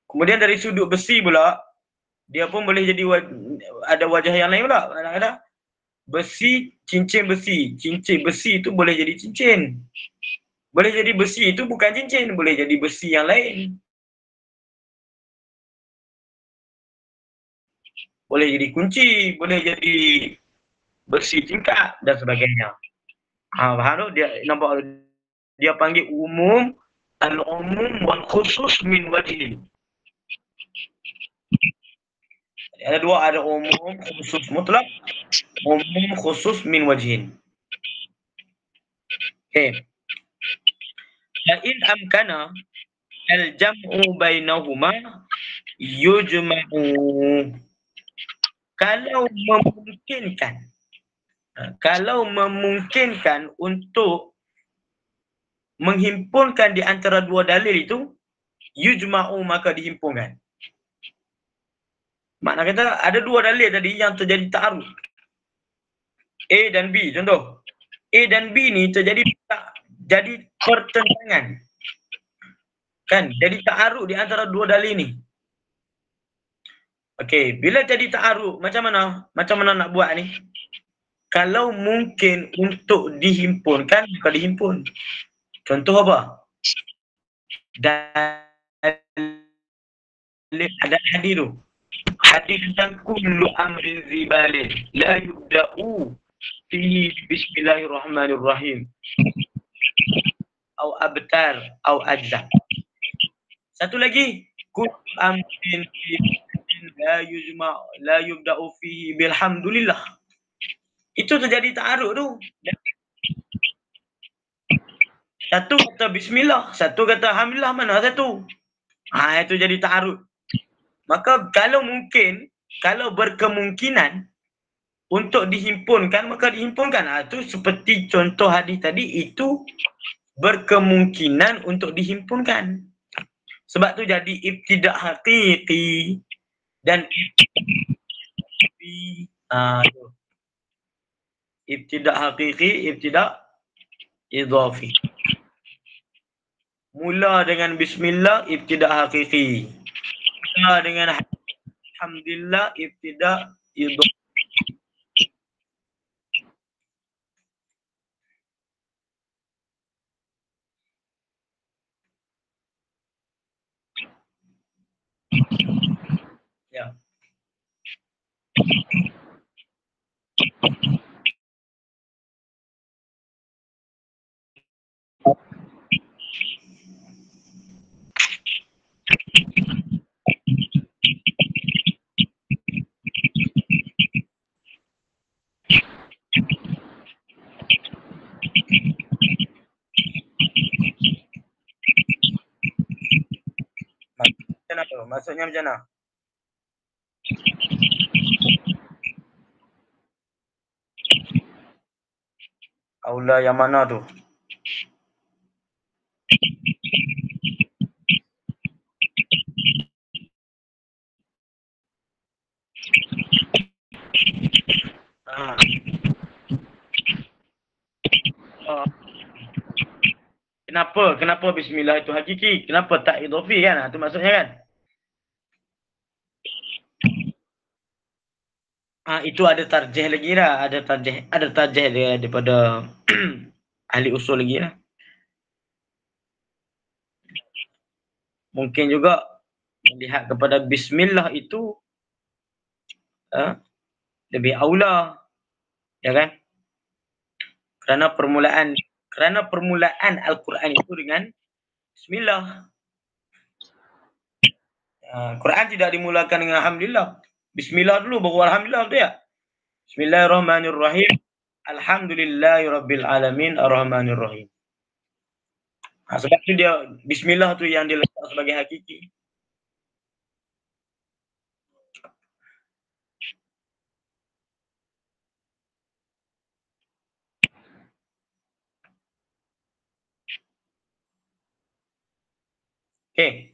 [SPEAKER 1] Kemudian dari sudut besi pula, dia pun boleh jadi ada wajah yang lain pula. Kadang-kadang besi, cincin besi. Cincin besi itu boleh jadi cincin. Boleh jadi besi itu bukan cincin. Boleh jadi besi yang lain. Boleh jadi kunci. Boleh jadi besi tingkat dan sebagainya. Faham tu? Dia nampak dia panggil umum, al-umum wal khusus min wajhin. Ada dua, ada umum khusus mutlak, umum khusus min wajhin. Okay. La'in amkana al-jam'u bainahuma yujma'u. Kalau memungkinkan untuk menghimpunkan di antara dua dalil itu, yujma'u, maka dihimpunkan. Makna kata ada dua dalil tadi yang terjadi ta'arud. A dan B, contoh. A dan B ni jadi pertentangan. Kan? Jadi ta'arud di antara dua dalil ni. Okey, bila jadi ta'arud, macam mana? Macam mana nak buat ni? Kalau mungkin untuk dihimpunkan, maka dihimpun. Contoh apa? Ada hadis tu. Hadis tentang kullu amrin zibalin la yubda'u fihi bismillahirrahmanirrahim. Au abtar au ajza. Satu lagi, kullu amrin la yubda'u fihi bilhamdulillah. Itu terjadi ta'arud tu. Satu kata bismillah, satu kata alhamdulillah, mana satu? Itu jadi ta'arud. Maka kalau mungkin, kalau berkemungkinan untuk dihimpunkan, maka dihimpunkan. Itu seperti contoh hadis tadi, itu berkemungkinan untuk dihimpunkan. Sebab tu jadi ibtidak haqiqi dan ibtidak haqiqi, ibtidak idhafi. Mula dengan bismillah, ibtidak haqiqi. Mula dengan alhamdulillah, ibtidak idhafi. Macam mana tu? Maksudnya macam mana? Aula yang mana tu? Ha. Kenapa bismillah itu hakiki? Kenapa tak idhafi kan? Itu maksudnya kan? Itu ada tarjih lagi lah, ada tarjih dia daripada ahli usul lagi lah. Mungkin juga melihat kepada bismillah itu lebih aula, ya kan? Kerana permulaan Al-Quran itu dengan bismillah. Quran tidak dimulakan dengan alhamdulillah. Bismillah dulu baru alhamdulillah, betul ya? Bismillahirrahmanirrahim. Alhamdulillahirabbil alamin arrahmanirrahim. Sebab tu dia bismillah tu yang dia letak sebagai hakiki. Okey.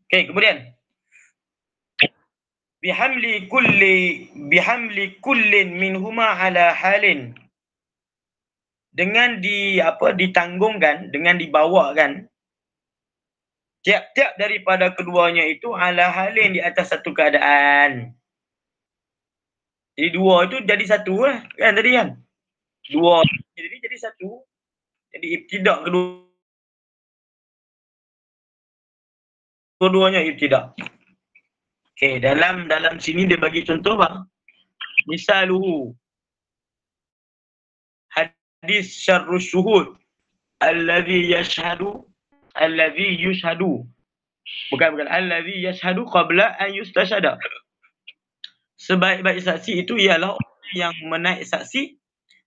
[SPEAKER 1] Okey, kemudian bihamli kullin minhuma ala halin, dengan ditanggungkan, dengan dibawakan tiap-tiap daripada keduanya itu ala halin, di atas satu keadaan. Jadi dua itu jadi satu lah kan tadi kan? Dua jadi satu. Jadi ibtidak kedua-duanya ibtidak. Okey, dalam sini dia bagi contoh bang. Misaluhu hadis syarrus syuhud alladhi yushhadu bukan alladhi yashhadu qabla an yustashhada. Sebaik-baik saksi itu ialah orang yang menaik saksi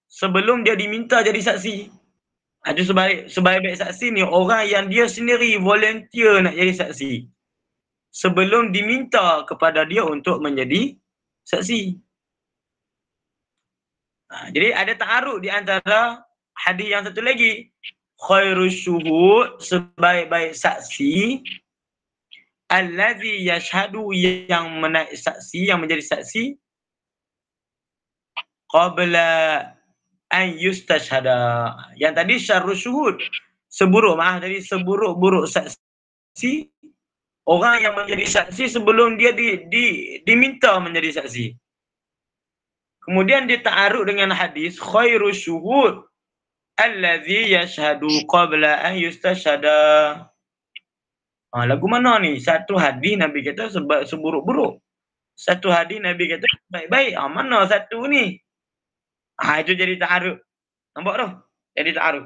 [SPEAKER 1] sebelum dia diminta jadi saksi. Itu sebaik-baik saksi ni orang yang dia sendiri volunteer nak jadi saksi sebelum diminta kepada dia untuk menjadi saksi. Jadi ada ta'arud di antara hadis yang satu lagi. Khairus syuhud, sebaik-baik saksi, allazi yashhadu, yang menaik saksi, yang menjadi saksi qabla an yustashhada. Yang tadi syarrus syuhud, seburuk-buruk saksi, orang yang menjadi saksi sebelum dia diminta menjadi saksi. Kemudian dia ta'arud dengan hadis khairus syuhud allazi yashhadu qabla an yustashhada. Lagu mana ni? Satu hadis Nabi kata seburuk-buruk. Satu hadis Nabi kata baik-baik. Mana satu ni? Itu jadi ta'arud. Nampak tu? Jadi ta'arud.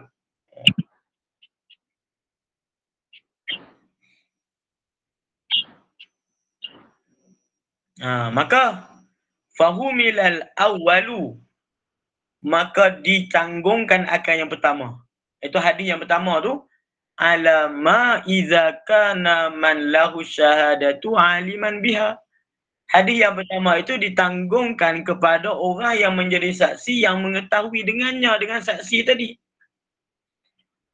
[SPEAKER 1] Maka fahumilal awwalu, maka ditanggungkan akan yang pertama. Itu hadis yang pertama tu, alama idza kana man lahu syahadatu aliman biha. Hadis yang pertama itu ditanggungkan kepada orang yang menjadi saksi yang mengetahui dengannya, dengan saksi tadi.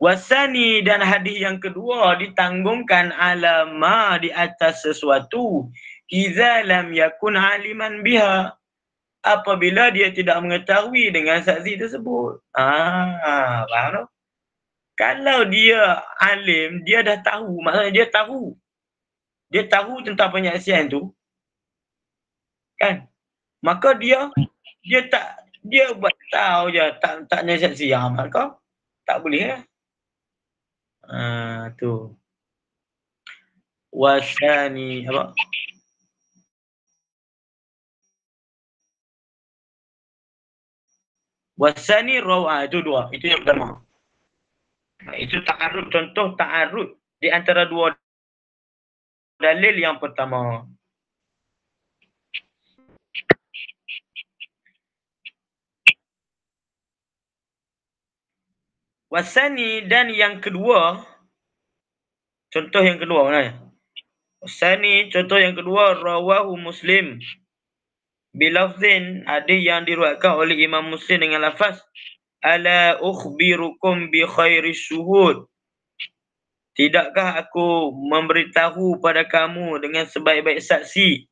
[SPEAKER 1] Wasani, dan hadis yang kedua ditanggungkan alama, di atas sesuatu, idza lam yakun aliman biha, apabila dia tidak mengetahui dengan saksi tersebut. Faham tak? Kalau dia alim, dia dah tahu, maksudnya dia tahu tentang penyaksian tu, kan? Maka dia buat tahu je, tak nyaksian, maka tak boleh lah. Tu. Wasani apa? Wasani rawa, itu dua. Itu yang pertama. Itu ta'arud, contoh ta'arud di antara dua dalil yang pertama. Wasani, dan yang kedua, contoh yang kedua mana? Wasani, contoh yang kedua, rawahu Muslim bilafzin, ada yang diriwayatkan oleh Imam Muslim dengan lafaz ala ukhbirukum bi khairi syuhud, tidakkah aku memberitahu pada kamu dengan sebaik-baik saksi,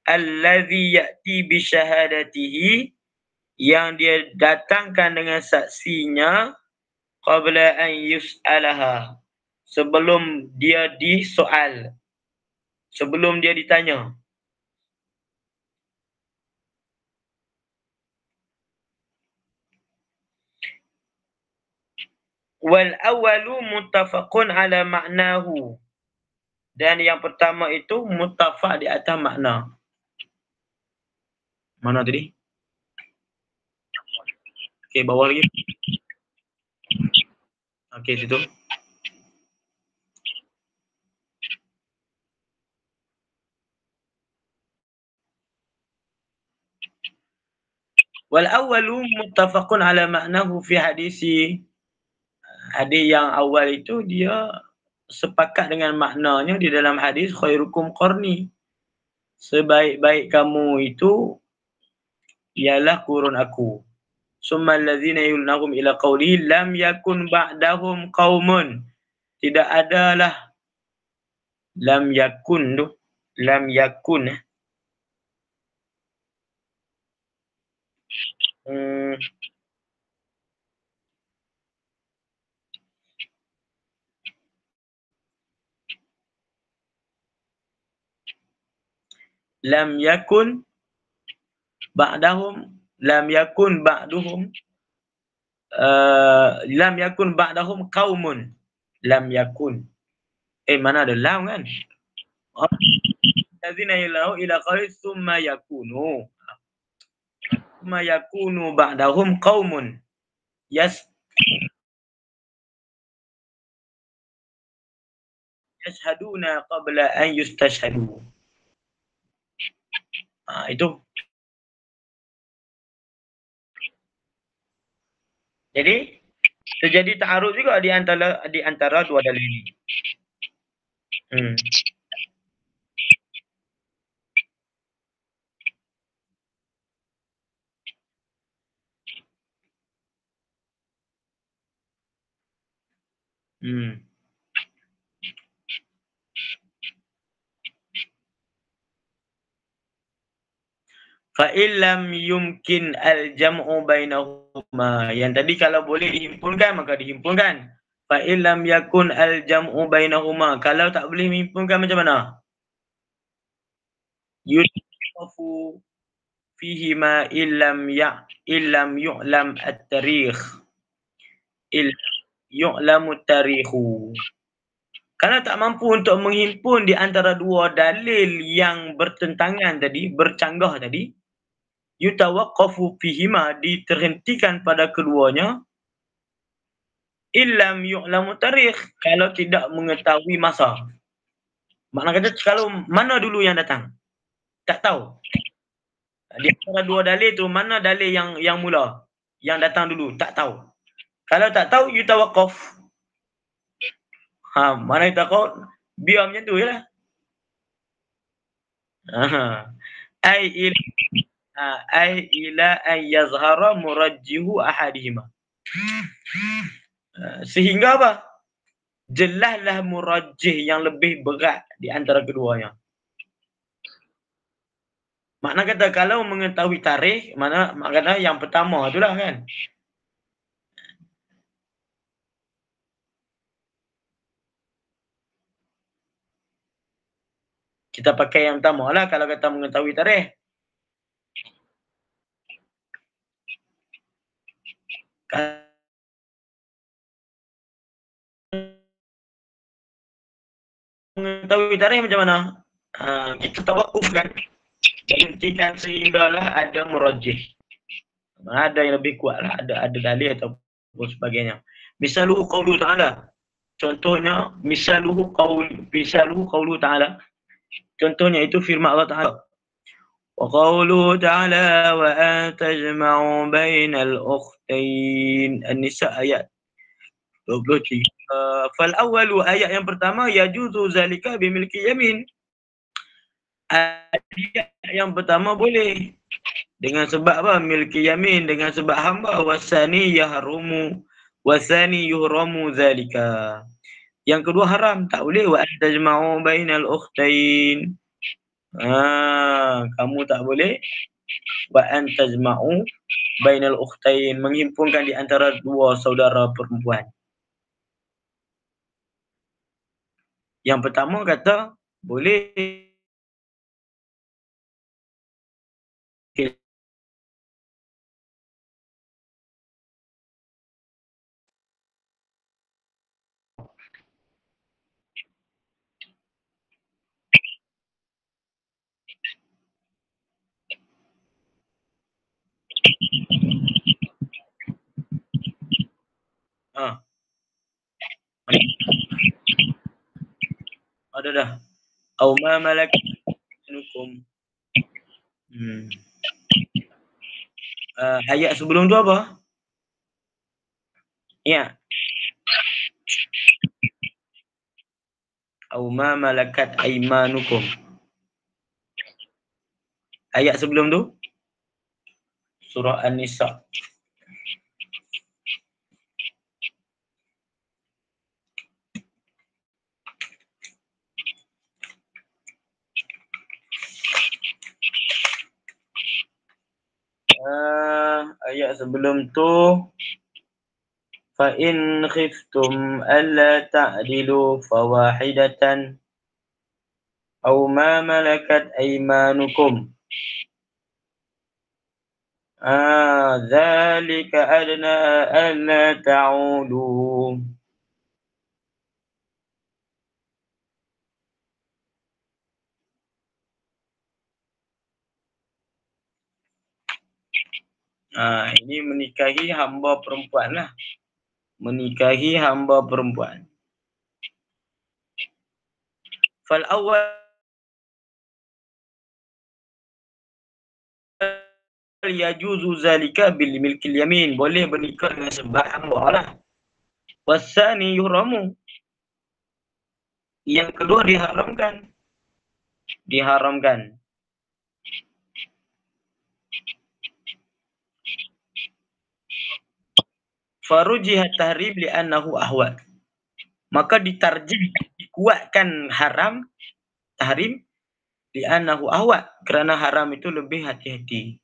[SPEAKER 1] allazi ya'ti bi syahadatihi, yang dia datangkan dengan saksinya, qabla an yus'alaha, sebelum dia disoal, sebelum dia ditanya. Wal awwalu muttafaqun ala ma'nahu, dan yang pertama itu muttafaq di atas makna. Mana tadi? Okey, bawah lagi. Okey, situ. Wal awwalu muttafaqun ala ma'nahu fi hadisi. Hadis yang awal itu dia sepakat dengan maknanya di dalam hadis khairukum qarni. Sebaik-baik kamu itu ialah kurun aku. Summal ladzina yulnahum ila qawlihi lam yakun ba'dahum qaumun. Tidak adalah, lam yakun tu, lam yakun. Lam yakun ba'dahum, lam yakun ba'duhum, lam yakun ba'dahum qaumun. Lam yakun. Mana ada lam kan? Allazina yulnahum ila qawli summa yakunu. Summa yakunu ba'dahum qaumun. Yashhaduna qabla an yustashhadu. Itu. Jadi terjadi ta'arud juga di antara dua dalil ini. Fa illam yumkin al-jam'u bainahuma. Yang tadi kalau boleh dihimpunkan maka dihimpunkan. Fa illam yakun al-jam'u bainahuma. Kalau tak boleh menghimpunkan macam mana? Yutaqafu fihi ma illam yu'lam at-tarikh. Yu'lamu at-tarikhu. Kalau tak mampu untuk menghimpun di antara dua dalil yang bertentangan tadi, bercanggah tadi, yutawaqqafu fihima, diterhentikan pada keduanya, illam yu'lamu tarikh, kalau tidak mengetahui masa. Makna kata kalau mana dulu yang datang? Tak tahu. Di antara dua dalil tu mana dalil yang mula? Yang datang dulu, tak tahu. Kalau tak tahu yutawaqqaf. Mana yutawaqqaf? Biar macam tu jelah. Ai ila an yazhara murajjihu ahadihima. Sehingga apa? Jelaslah murajjih yang lebih berat di antara keduanya. Makna kata kalau mengetahui tarikh, makna yang pertama itulah kan. Kita pakai yang pertama lah kalau kata mengetahui tarikh. Mengetahui tarikh macam mana? Kita tawakufkan, hentikan sehinggalah ada murajjih. Ada yang lebih kuat lah, ada dalil ataupun sebagainya. Misaluhu qawlu ta'ala. Contohnya misaluhu qawlu ta'ala. Contohnya itu firman Allah Ta'ala. Wa qawluhu ta'ala wa an tajma'u bainal ukhtain. An-Nisa ayat 23. Fal awwalu, ayat yang pertama, yajuzu zalika bimilki yamin. Ayat yang pertama boleh dengan sebab apa? Milki yamin, dengan sebab hamba. Wasani yuhramu zalika. Yang kedua haram, tak boleh. Wa antajma'u bainal ukhtain. Kamu tak boleh. Wa antajma'u bainal ukhtain, menghimpunkan di antara dua saudara perempuan. Yang pertama kata boleh. Ada dah. Au ma malakat aymanukum. Ayat sebelum tu apa? Ya. Au ma malakat aymanukum. Ayat sebelum tu? Surah An-Nisa. Ayat sebelum tu, fa in khiftum alla ta'dilu fawahidatan aw ma malakat aymanukum. Dzalika adna alla ta'ulu. Ini menikahi hamba perempuan lah. Menikahi hamba perempuan. Fal awal yajuzu zalika bil milkil yamin. Boleh bernikah dengan sebab hamba lah. Wasani yuhramu. Yang kedua diharamkan. Diharamkan. Farujihat tahrim li'annahu ahwat. Maka ditarjih, dikuatkan haram, tahrim, li'annahu ahwat. Kerana haram itu lebih hati-hati.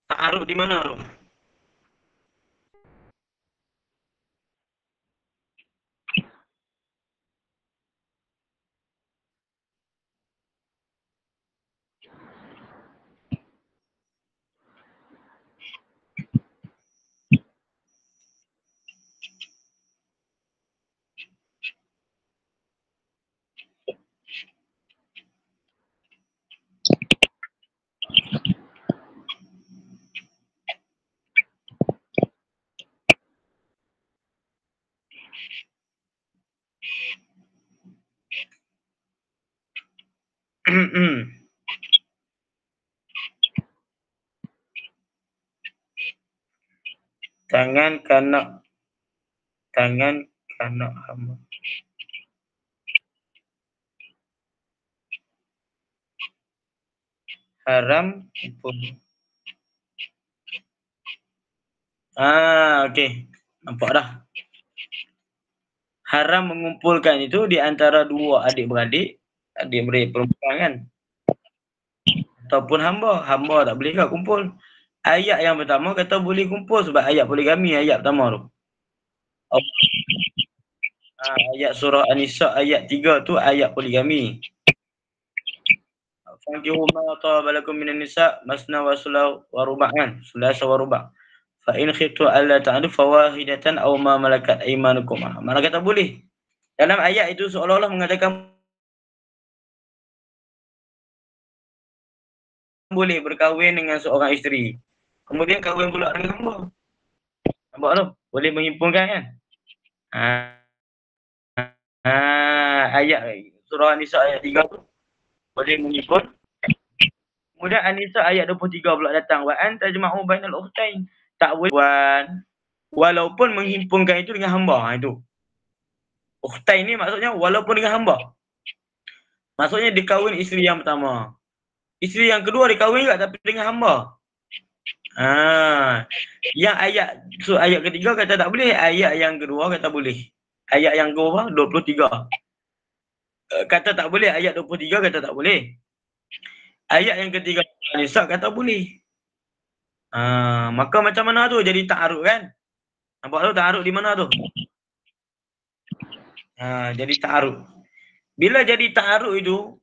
[SPEAKER 1] Ta'aruf di mana? Tangan kanak hamba. Haram pun. Okey. Nampak dah. Haram mengumpulkan itu di antara dua adik-beradik perempuan kan. Ataupun hamba. Hamba tak boleh ke kumpul. Ayat yang pertama kata boleh kumpul sebab ayat poligami ayat pertama tu. Ayat surah An-Nisa ayat 3 tu ayat poligami. Fankihu ma taba lakum minan nisa masna wa sulasa wa ruba'. Fa in khiftu alla ta'dilu fawahidatan aw ma malakat aymanukum. Mana kata boleh. Dalam ayat itu seolah-olah mengatakan boleh berkahwin dengan seorang isteri. Kemudian kahwin pula dengan hamba. Nampak tu? Boleh menghimpunkan kan? Ayat surah An-Nisa ayat 3 tu boleh menghimpun. Kemudian An-Nisa ayat 23 pula datang. Wa anta jama'u bainal ukhtain. Tak boleh walaupun menghimpunkan itu dengan hamba. Itu. Ukhtain ni maksudnya walaupun dengan hamba. Maksudnya dikahwin isteri yang pertama. Isteri yang kedua dikahwin juga tapi dengan hamba. Yang ayat ketiga kata tak boleh, ayat yang kedua kata boleh. Ayat yang kedua 23. Kata tak boleh, ayat 23 kata tak boleh. Ayat yang ketiga Nisa kata boleh. Maka macam mana tu jadi ta'arud kan? Nampak tu ta'arud di mana tu? Jadi ta'arud. Bila jadi ta'arud itu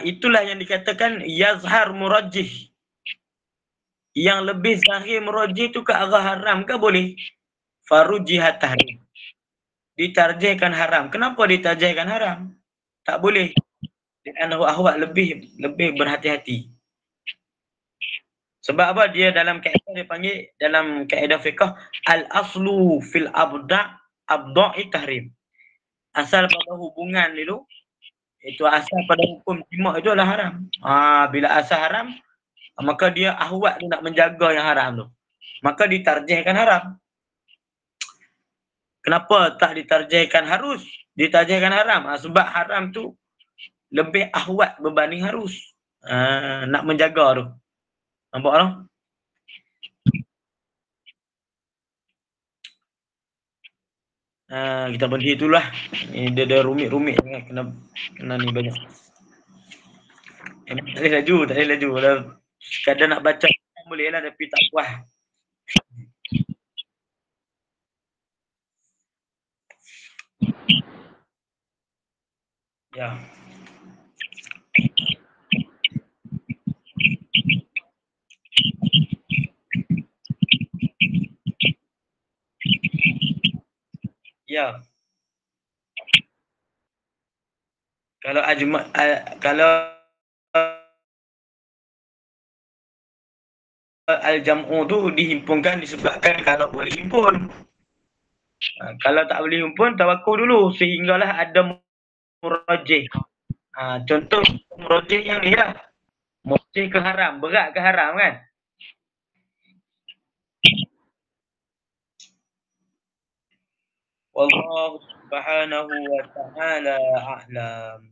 [SPEAKER 1] itulah yang dikatakan yazhar murajjih. Yang lebih zahir murajjih itu ke arah haram ke boleh? Farujihat tahrim. Ditarjihkan haram. Kenapa ditarjihkan haram? Tak boleh. Anahu ahwat lebih berhati-hati. Sebab apa? Dia dalam kaedah dia panggil dalam kaedah fiqh al-aslu fil abda'i tahrim. Asal pada hubungan itu asal pada hukum jima' itu adalah haram. Bila asal haram, maka dia ahwat dia nak menjaga yang haram tu. Maka ditarjihkan haram. Kenapa tak ditarjihkan harus? Ditarjihkan haram. Sebab haram tu lebih ahwat berbanding harus. Nak menjaga tu. Nampak tak? Kita berhenti itulah. Ni dia rumit-rumit kena ni banyak. Tak boleh laju. Kalau sekadar nak baca boleh lah tapi tak puas. Ya. Ya. Kalau al-jam'u tu dihimpunkan disebabkan kalau boleh himpun. Kalau tak boleh himpun tawakkul dulu sehinggalah ada murajjih. Contoh murajjih yang ni lah. Murajjih ke haram, berat ke haram kan? Wallahu subhanahu wa ta'ala a'lam.